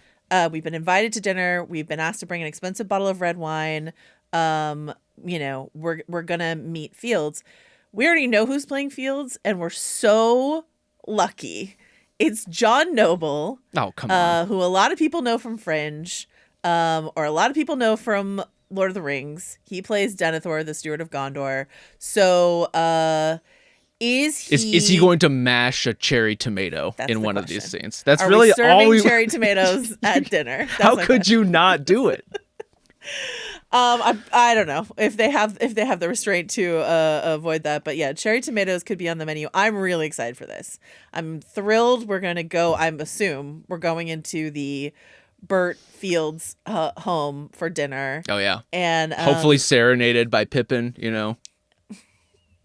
We've been invited to dinner. We've been asked to bring an expensive bottle of red wine. We're going to meet Fields. We already know who's playing Fields, and we're so lucky. It's John Noble. Oh, come on. Who a lot of people know from Fringe, or a lot of people know from Lord of the Rings. He plays Denethor, the Steward of Gondor. So, is he going to mash a cherry tomato in one of these scenes? That's Are really we serving all we cherry tomatoes at dinner. How could you not do it? I don't know if they have the restraint to avoid that, but yeah, cherry tomatoes could be on the menu. I'm really excited for this. I'm thrilled. We're gonna go. We're going into the Bert Fields home for dinner. Oh yeah, and hopefully serenaded by Pippin. You know,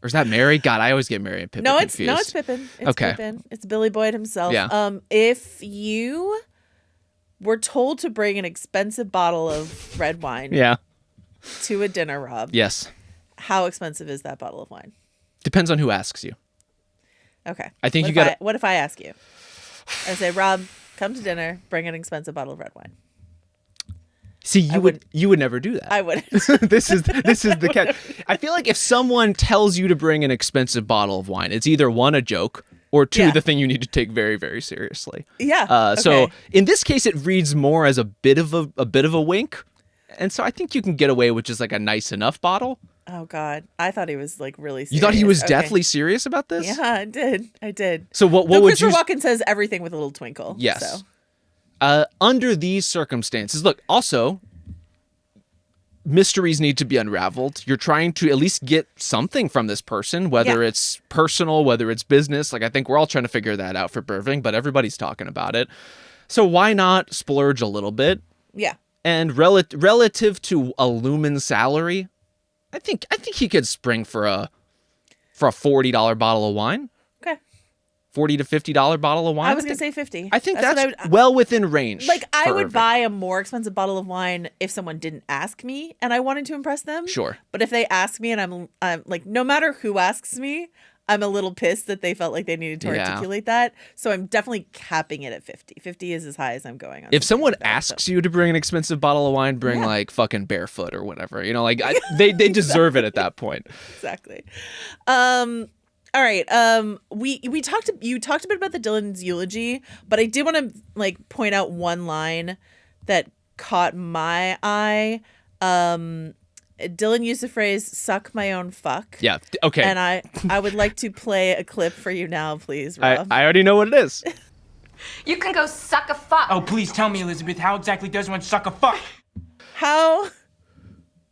or is that Mary? God, I always get Mary and Pippin confused. No, it's Pippin. It's okay. Pippin. It's Billy Boyd himself. Yeah. If you were told to bring an expensive bottle of red wine. Yeah. To a dinner, Rob. Yes. How expensive is that bottle of wine? Depends on who asks you. Okay. I think What if I ask you? I say, Rob, come to dinner, bring an expensive bottle of red wine. See, you would never do that. I wouldn't. This is the catch. I feel like if someone tells you to bring an expensive bottle of wine, it's either one, a joke, or two, the thing you need to take very, very seriously. Yeah. So in this case, it reads more as a bit of a wink. And so I think you can get away with just like a nice enough bottle. Oh God, I thought he was like really serious. You thought he was deathly serious about this? Yeah, I did. So what would Christopher you? Walken says everything with a little twinkle. Yes. So. Under these circumstances, look. Also, mysteries need to be unraveled. You're trying to at least get something from this person, whether it's personal, whether it's business. Like I think we're all trying to figure that out for Irving, but everybody's talking about it. So why not splurge a little bit? Yeah. And relative to a Lumen salary, I think he could spring for a $40 bottle of wine. Okay. $40 to $50 bottle of wine. I was gonna say 50. I think that's well within range. Like I would buy a more expensive bottle of wine if someone didn't ask me and I wanted to impress them. Sure. But if they ask me and I'm like, no matter who asks me, I'm a little pissed that they felt like they needed to articulate that. So I'm definitely capping it at 50. 50 is as high as I'm going on. If someone asks you to bring an expensive bottle of wine, bring like fucking Barefoot or whatever. You know, like they deserve it at that point. Exactly. All right. You talked a bit about the Dylan's eulogy, but I did want to like point out one line that caught my eye. Dylan used the phrase "suck my own fuck." Yeah. Okay. And I would like to play a clip for you now, please, Rob. I already know what it is. You can go suck a fuck. Oh, please tell me, Elizabeth, how exactly does one suck a fuck? How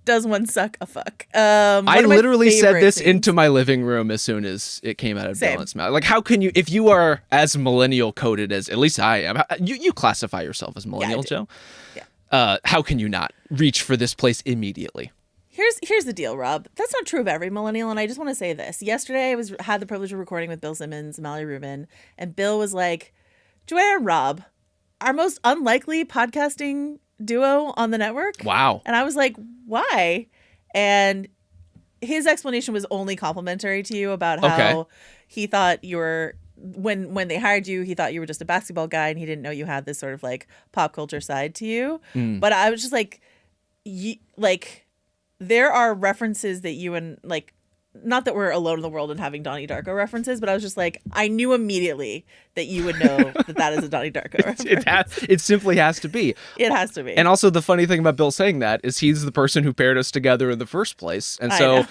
does one suck a fuck? I literally said this scenes. into my living room as soon as it came out of Same. Dylan's mouth. Like, how can you, if you are as millennial coded as at least I am, you classify yourself as millennial, I do. Joe? Yeah. how can you not reach for this place immediately? Here's the deal, Rob. That's not true of every millennial, and I just want to say this. Yesterday, I had the privilege of recording with Bill Simmons and Mallory Rubin, and Bill was like, Joanna and Rob, our most unlikely podcasting duo on the network. Wow. And I was like, why? And his explanation was only complimentary to you about how he thought you were, when they hired you, he thought you were just a basketball guy, and he didn't know you had this sort of like pop culture side to you. But I was just like, there are references that you and like, not that we're alone in the world and having Donnie Darko references, but I was just like, I knew immediately that you would know that is a Donnie Darko reference. It simply has to be. It has to be. And also the funny thing about Bill saying that is he's the person who paired us together in the first place. And so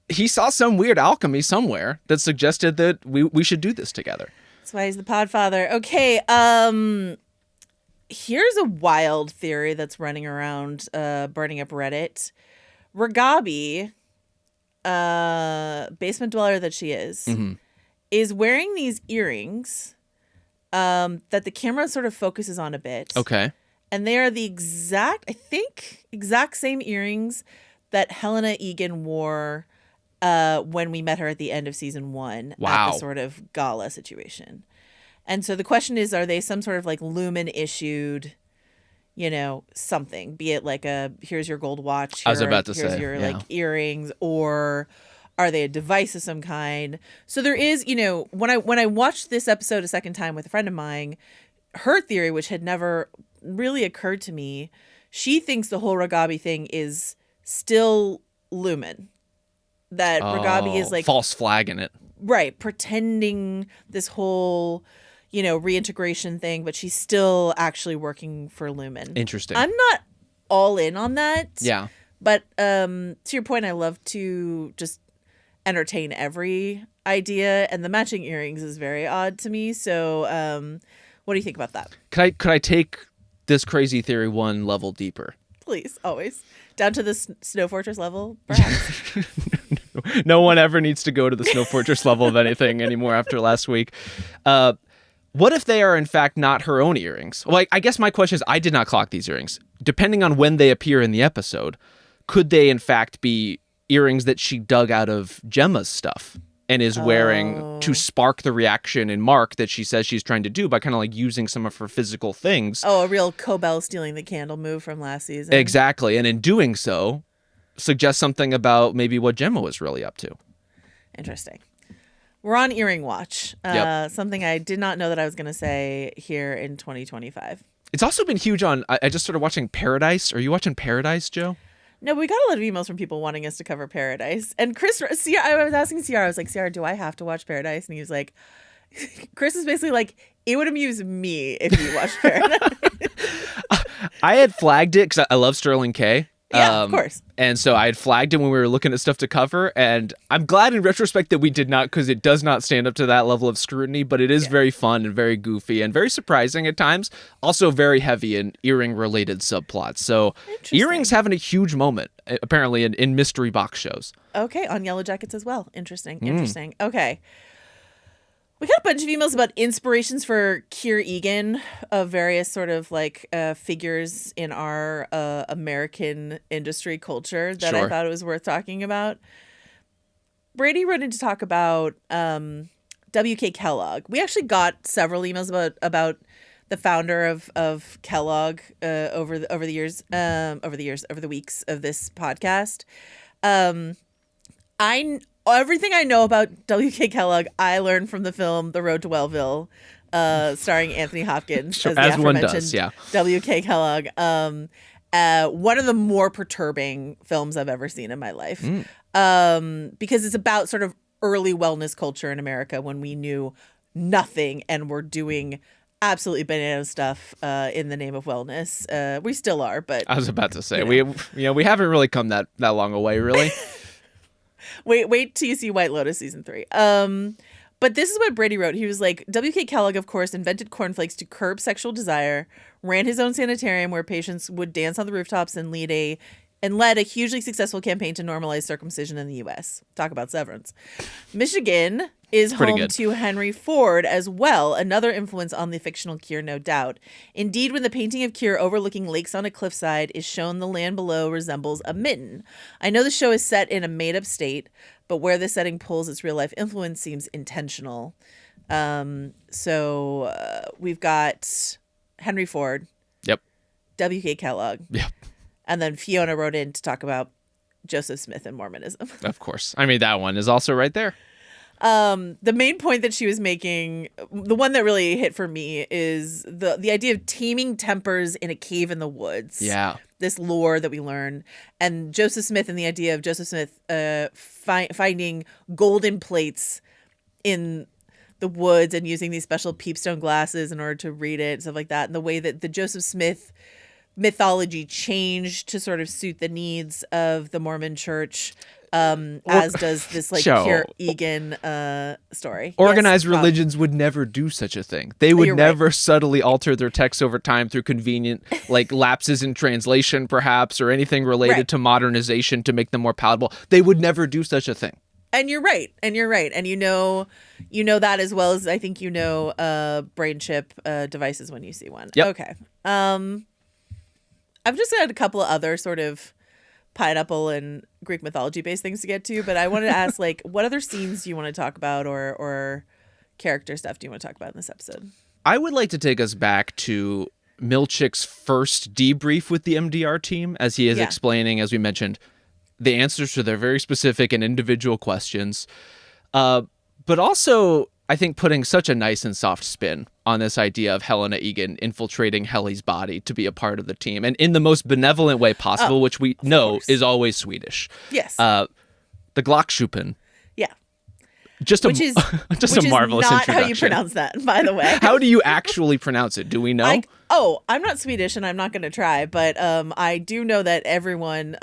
he saw some weird alchemy somewhere that suggested that we should do this together. That's why he's the podfather. Okay, here's a wild theory that's running around, burning up Reddit. Ragabi, basement dweller that she is wearing these earrings that the camera sort of focuses on a bit. Okay. And they are the exact same earrings that Helena Egan wore when we met her at the end of season 1 Wow. at the sort of gala situation. And so the question is, are they some sort of like Lumen issued, something, be it like here's your gold watch. I was about to here's say, your yeah. like earrings, or are they a device of some kind? So there is, when I watched this episode a second time with a friend of mine, her theory, which had never really occurred to me, she thinks the whole Ragabi thing is still Lumen. That Ragabi is like false flag in it. Right, pretending this whole, reintegration thing, but she's still actually working for Lumen. Interesting. I'm not all in on that. Yeah. But to your point, I love to just entertain every idea, and the matching earrings is very odd to me. So what do you think about that? Could I take this crazy theory one level deeper? Please, always. Down to the Snow Fortress level, perhaps? No one ever needs to go to the Snow Fortress level of anything anymore after last week. What if they are, in fact, not her own earrings? Well, I guess my question is, I did not clock these earrings. Depending on when they appear in the episode, could they, in fact, be earrings that she dug out of Gemma's stuff and is wearing to spark the reaction in Mark that she says she's trying to do by kind of like using some of her physical things? Oh, a real Cobell stealing the candle move from last season. Exactly. And in doing so, suggest something about maybe what Gemma was really up to. Interesting. We're on earring watch. Yep. Something I did not know that I was going to say here in 2025. It's also been huge on, I just started watching Paradise. Are you watching Paradise, Joe? No, we got a lot of emails from people wanting us to cover Paradise. And I was asking Ciara, I was like, Ciara, do I have to watch Paradise? And he was like, Chris is basically like, it would amuse me if you watched Paradise. I had flagged it because I love Sterling K. Yeah, of course. And so I had flagged it when we were looking at stuff to cover. And I'm glad in retrospect that we did not, because it does not stand up to that level of scrutiny. But it is very fun and very goofy and very surprising at times. Also very heavy in earring-related subplots. So earrings having a huge moment, apparently, in mystery box shows. Okay, on Yellow Jackets as well. Interesting. Okay. We got a bunch of emails about inspirations for Keir Egan of various sort of like figures in our American industry culture that I thought it was worth talking about. Brady wrote in to talk about W.K. Kellogg. We actually got several emails about the founder of Kellogg over the weeks of this podcast. Everything I know about W.K. Kellogg, I learned from the film The Road to Wellville, starring Anthony Hopkins as the aforementioned W.K. Kellogg. One of the more perturbing films I've ever seen in my life, because it's about sort of early wellness culture in America when we knew nothing and were doing absolutely banana stuff in the name of wellness. We still are, but I was about to say we haven't really come that long away, really. Wait till you see White Lotus season 3. But this is what Brady wrote. He was like, W.K. Kellogg, of course, invented cornflakes to curb sexual desire, ran his own sanitarium where patients would dance on the rooftops, and led a hugely successful campaign to normalize circumcision in the U.S. Talk about Severance. Michigan is pretty home good. to Henry Ford as well, another influence on the fictional Keir, no doubt. Indeed, when the painting of Keir overlooking lakes on a cliffside is shown, the land below resembles a mitten. I know the show is set in a made-up state, but where the setting pulls its real-life influence seems intentional. So we've got Henry Ford. Yep. W.K. Kellogg. Yep. And then Fiona wrote in to talk about Joseph Smith and Mormonism. Of course. I mean, that one is also right there. The main point that she was making, the one that really hit for me, is the idea of taming tempers in a cave in the woods. Yeah. This lore that we learn. And Joseph Smith and the idea of Joseph Smith finding golden plates in the woods and using these special peepstone glasses in order to read it and stuff like that. And the way that the Joseph Smith mythology changed to sort of suit the needs of the Mormon church. As does this like Keir Egan story. Organized Yes, Rob. religions would never do such a thing. They would You're never subtly alter their texts over time through convenient like lapses in translation perhaps or anything related Right. to modernization to make them more palatable. They would never do such a thing. And you're right. And you know that as well as I think brain chip devices when you see one. Yep. Okay. I've just got a couple of other sort of pineapple and Greek mythology based things to get to, but I wanted to ask, like, what other scenes do you want to talk about or character stuff do you want to talk about in this episode? I would like to take us back to Milchick's first debrief with the MDR team as he is explaining, as we mentioned, the answers to their very specific and individual questions. But also, I think putting such a nice and soft spin on this idea of Helena Egan infiltrating Helly's body to be a part of the team, and in the most benevolent way possible, which we know is always Swedish. Yes. The Glockschuppen. Yeah. Just a Which is marvelous not introduction. how you pronounce that, by the way. How do you actually pronounce it? Do we know? I'm not Swedish and I'm not going to try, but I do know that everyone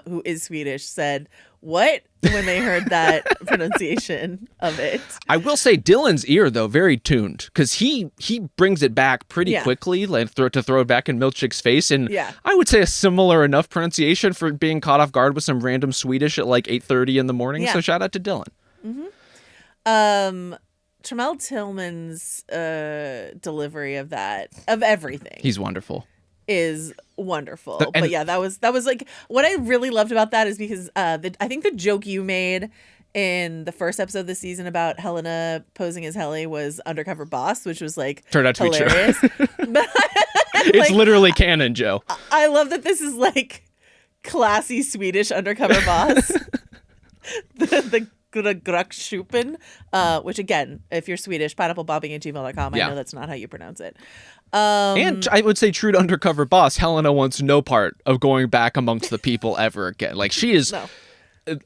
who is Swedish said, what? When they heard that pronunciation of it. I will say Dylan's ear, though, very tuned, because he brings it back pretty quickly, like to throw it back in Milchick's face. And I would say a similar enough pronunciation for being caught off guard with some random Swedish at like 8:30 in the morning. Yeah. So shout out to Dylan. Mm-hmm. Tramel Tillman's delivery of everything. He's wonderful. Is wonderful. But yeah, that was like what I really loved about that is because I think the joke you made in the first episode of the season about Helena posing as Helly was Undercover Boss, which was like turned out to hilarious. be true. It's literally canon, Joe. I love that this is like classy Swedish Undercover Boss. the Glockschuppen, which again, if you're Swedish, pineapplebobbing@gmail.com. I know that's not how you pronounce it. And I would say true to Undercover Boss, Helena wants no part of going back amongst the people ever again. Like she is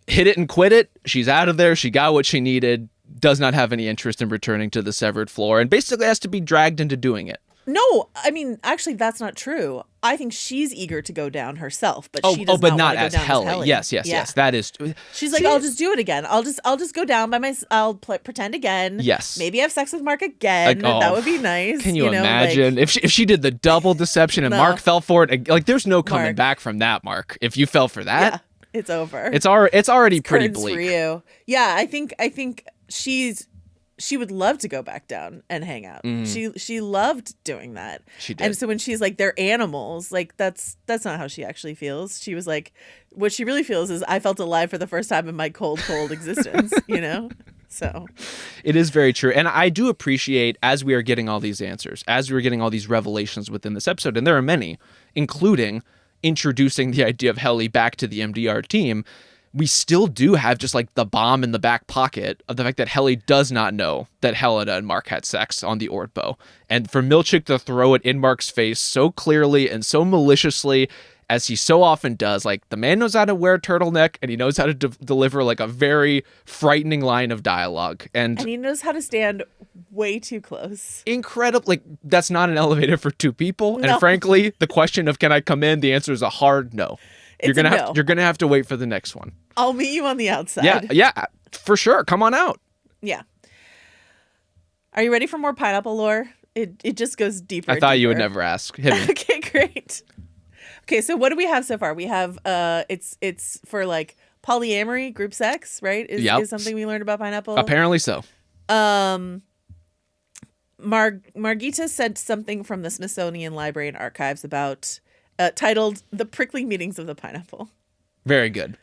hit it and quit it. She's out of there. She got what she needed. Does not have any interest in returning to the severed floor and basically has to be dragged into doing it. No, I mean, actually, that's not true. I think she's eager to go down herself, but she does but not not want to go as down Helly. Yes. That is. She's like, I'll just do it again. I'll just go down by myself. I'll pretend again. Yes. Maybe have sex with Mark again. That would be nice. Can you imagine if she did the double deception and Mark fell for it? Like, there's no coming back from that, Mark. If you fell for that, yeah, it's over. It's already pretty bleak for you. Yeah, I think she would love to go back down and hang out. She loved doing that. She did. And so when she's like, they're animals, like that's not how she actually feels. She was like, what she really feels is I felt alive for the first time in my cold existence, you know? So it is very true. And I do appreciate as we are getting all these answers, as we're getting all these revelations within this episode, and there are many, including introducing the idea of Helly back to the MDR team, we still do have just like the bomb in the back pocket of the fact that Helly does not know that Helena and Mark had sex on the ORTBO. And for Milchick to throw it in Mark's face so clearly and so maliciously, as he so often does, like the man knows how to wear a turtleneck and he knows how to deliver like a very frightening line of dialogue. And he knows how to stand way too close. Incredible. Like that's not an elevator for two people. No. And frankly, the question of can I come in? The answer is a hard no. You're gonna have to wait for the next one. I'll meet you on the outside. Yeah, for sure. Come on out. Yeah. Are you ready for more pineapple lore? It just goes deeper. I thought you would never ask. Hit me. Okay, great. Okay, so what do we have so far? We have it's for like polyamory, group sex, right? Is something we learned about pineapple. Apparently so. Margita sent something from the Smithsonian Library and Archives about titled "The Prickly Meanings of the Pineapple." Very good.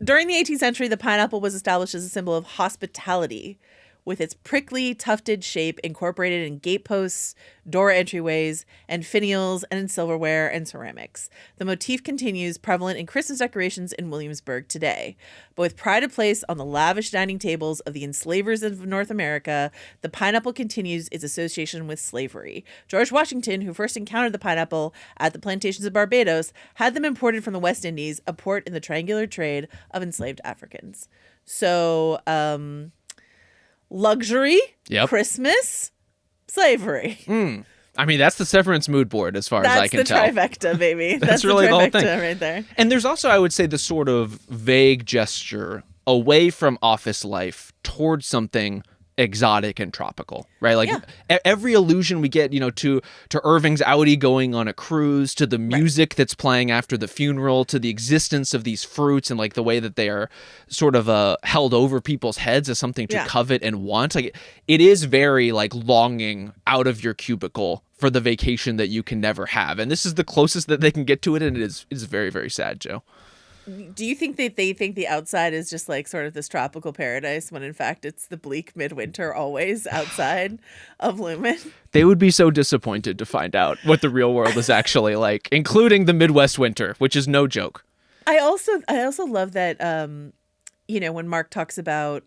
During the 18th century, the pineapple was established as a symbol of hospitality, with its prickly, tufted shape incorporated in gateposts, door entryways, and finials, and in silverware and ceramics. The motif continues prevalent in Christmas decorations in Williamsburg today. But with pride of place on the lavish dining tables of the enslavers of North America, the pineapple continues its association with slavery. George Washington, who first encountered the pineapple at the plantations of Barbados, had them imported from the West Indies, a port in the triangular trade of enslaved Africans. So, luxury, Christmas, slavery. I mean, that's the Severance mood board as far as I can tell. That's the trifecta, baby. That's really the whole thing right there. And there's also, I would say, the sort of vague gesture away from office life towards something exotic and tropical, right? Like every allusion we get, to Irving's Audi going on a cruise, to the music that's playing after the funeral, to the existence of these fruits and like the way that they are sort of held over people's heads as something to covet and want. Like it is very like longing out of your cubicle for the vacation that you can never have. And this is the closest that they can get to it. And it is very, very sad, Joe. Do you think that they think the outside is just like sort of this tropical paradise when in fact it's the bleak midwinter always outside of Lumen? They would be so disappointed to find out what the real world is actually like, including the Midwest winter, which is no joke. I also love that when Mark talks about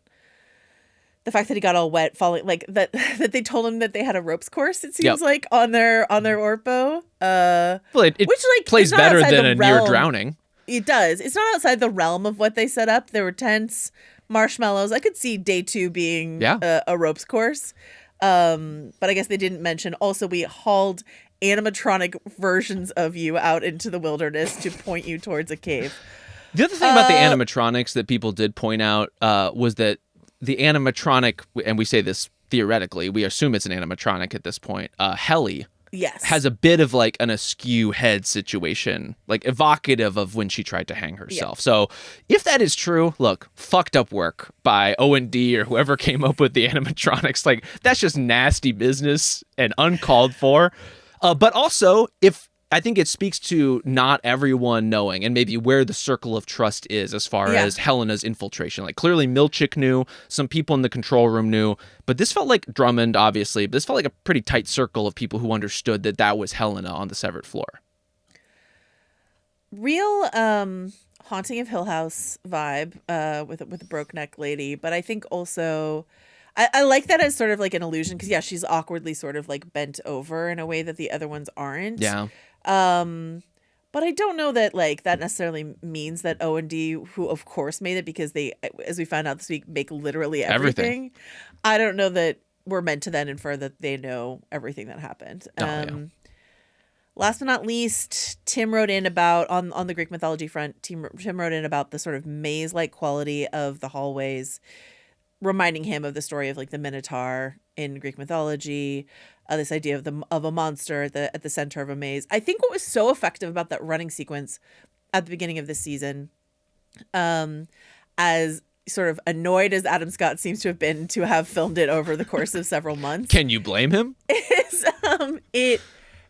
the fact that he got all wet falling, like that they told him that they had a ropes course, it seems like on their ORTBO. Well, it which like plays better than a near drowning. It does. It's not outside the realm of what they set up. There were tents, marshmallows. I could see day 2 being a ropes course. But I guess they didn't mention. Also, we hauled animatronic versions of you out into the wilderness to point you towards a cave. The other thing about the animatronics that people did point out was that the animatronic, and we say this theoretically, we assume it's an animatronic at this point, Helly, has a bit of like an askew head situation, like evocative of when she tried to hang herself. So if that is true, look, fucked up work by O&D or whoever came up with the animatronics. Like that's just nasty business and uncalled for. But also, I think it speaks to not everyone knowing and maybe where the circle of trust is as far as Helena's infiltration. Like clearly Milchick knew, some people in the control room knew, but this felt like Drummond, obviously. But this felt like a pretty tight circle of people who understood that that was Helena on the severed floor. Real Haunting of Hill House vibe with a broke neck lady, but I think also I like that as sort of like an illusion because she's awkwardly sort of like bent over in a way that the other ones aren't. Yeah. But I don't know that like that necessarily means that O&D, who of course made it because they, as we found out this week, make literally everything. I don't know that we're meant to then infer that they know everything that happened. Last but not least, Tim wrote in about on the Greek mythology front. Tim wrote in about the sort of maze-like quality of the hallways, reminding him of the story of like the Minotaur in Greek mythology. This idea of a monster at the center of a maze. I think what was so effective about that running sequence at the beginning of this season, as sort of annoyed as Adam Scott seems to have been to have filmed it over the course of several months. Can you blame him? Is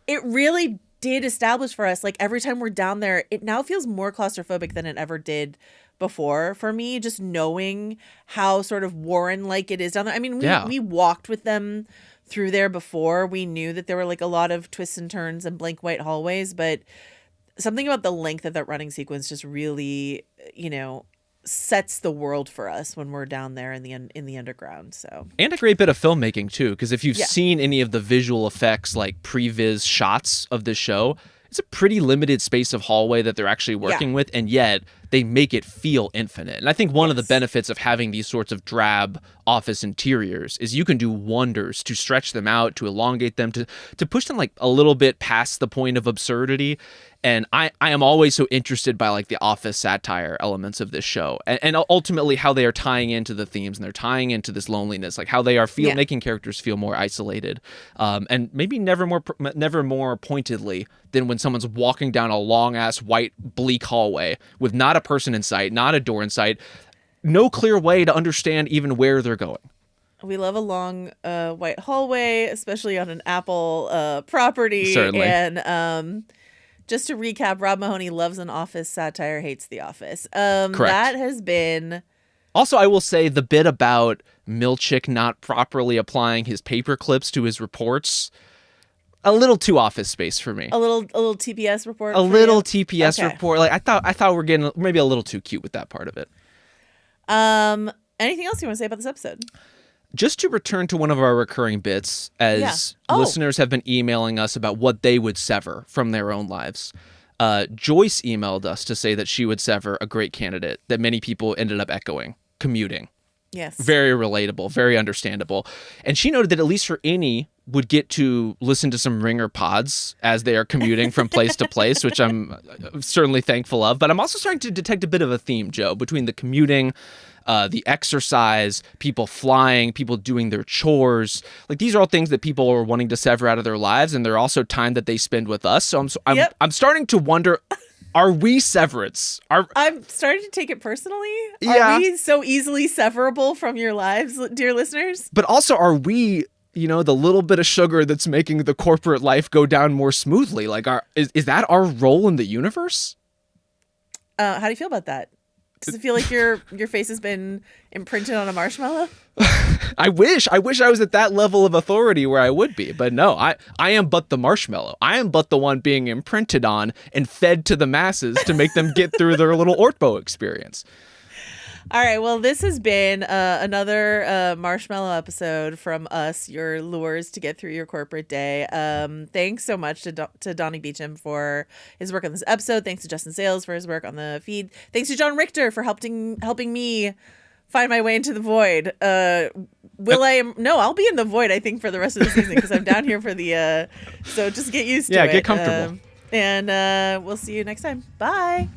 it really did establish for us, like every time we're down there, it now feels more claustrophobic than it ever did before for me, just knowing how sort of Warren-like it is down there. I mean, we walked with them through there before. We knew that there were like a lot of twists and turns and blank white hallways, but something about the length of that running sequence just really, sets the world for us when we're down there in the underground. So, and a great bit of filmmaking too, because if you've seen any of the visual effects, like previs shots of this show, it's a pretty limited space of hallway that they're actually working with, and yet they make it feel infinite. And I think one of the benefits of having these sorts of drab office interiors is you can do wonders to stretch them out, to elongate them, to push them like a little bit past the point of absurdity. And I am always so interested by like the office satire elements of this show, and ultimately how they are tying into the themes, and they're tying into this loneliness, like how they are making characters feel more isolated, and maybe never more pointedly than when someone's walking down a long ass white bleak hallway with not a person in sight, not a door in sight, no clear way to understand even where they're going. We love a long white hallway, especially on an Apple property. Certainly. And just to recap, Rob Mahoney loves an office satire, hates The Office. Correct. That has been... Also, I will say the bit about Milchick not properly applying his paper clips to his reports, a little too Office Space for me. A little TPS report. A for little you? TPS Okay. report. Like I thought we're getting maybe a little too cute with that part of it. Anything else you want to say about this episode? Just to return to one of our recurring bits, as Yeah. Oh. listeners have been emailing us about what they would sever from their own lives. Joyce emailed us to say that she would sever a great candidate that many people ended up echoing: commuting. Yes. Very relatable, very understandable. And she noted that at least her Annie would get to listen to some Ringer pods as they are commuting from place to place, which I'm certainly thankful of. But I'm also starting to detect a bit of a theme, Joe, between the commuting, the exercise, people flying, people doing their chores. Like, these are all things that people are wanting to sever out of their lives, and they're also time that they spend with us. So I'm starting to wonder, are we Severance? I'm starting to take it personally. Yeah. Are we so easily severable from your lives, dear listeners? But also, are we, the little bit of sugar that's making the corporate life go down more smoothly? Like, is that our role in the universe? How do you feel about that? Does it feel like your face has been imprinted on a marshmallow? I wish I was at that level of authority where I would be, but no, I am but the marshmallow. I am but the one being imprinted on and fed to the masses to make them get through their little ORTBO experience. All right, well, this has been another marshmallow episode from us, your lures to get through your corporate day. Thanks so much to Donnie Beacham for his work on this episode. Thanks to Justin Sayles for his work on the feed. Thanks to John Richter for helping me find my way into the void. I'll be in the void, I think, for the rest of the season because I'm down here for the so just get used to it. Yeah, get comfortable. And we'll see you next time. Bye.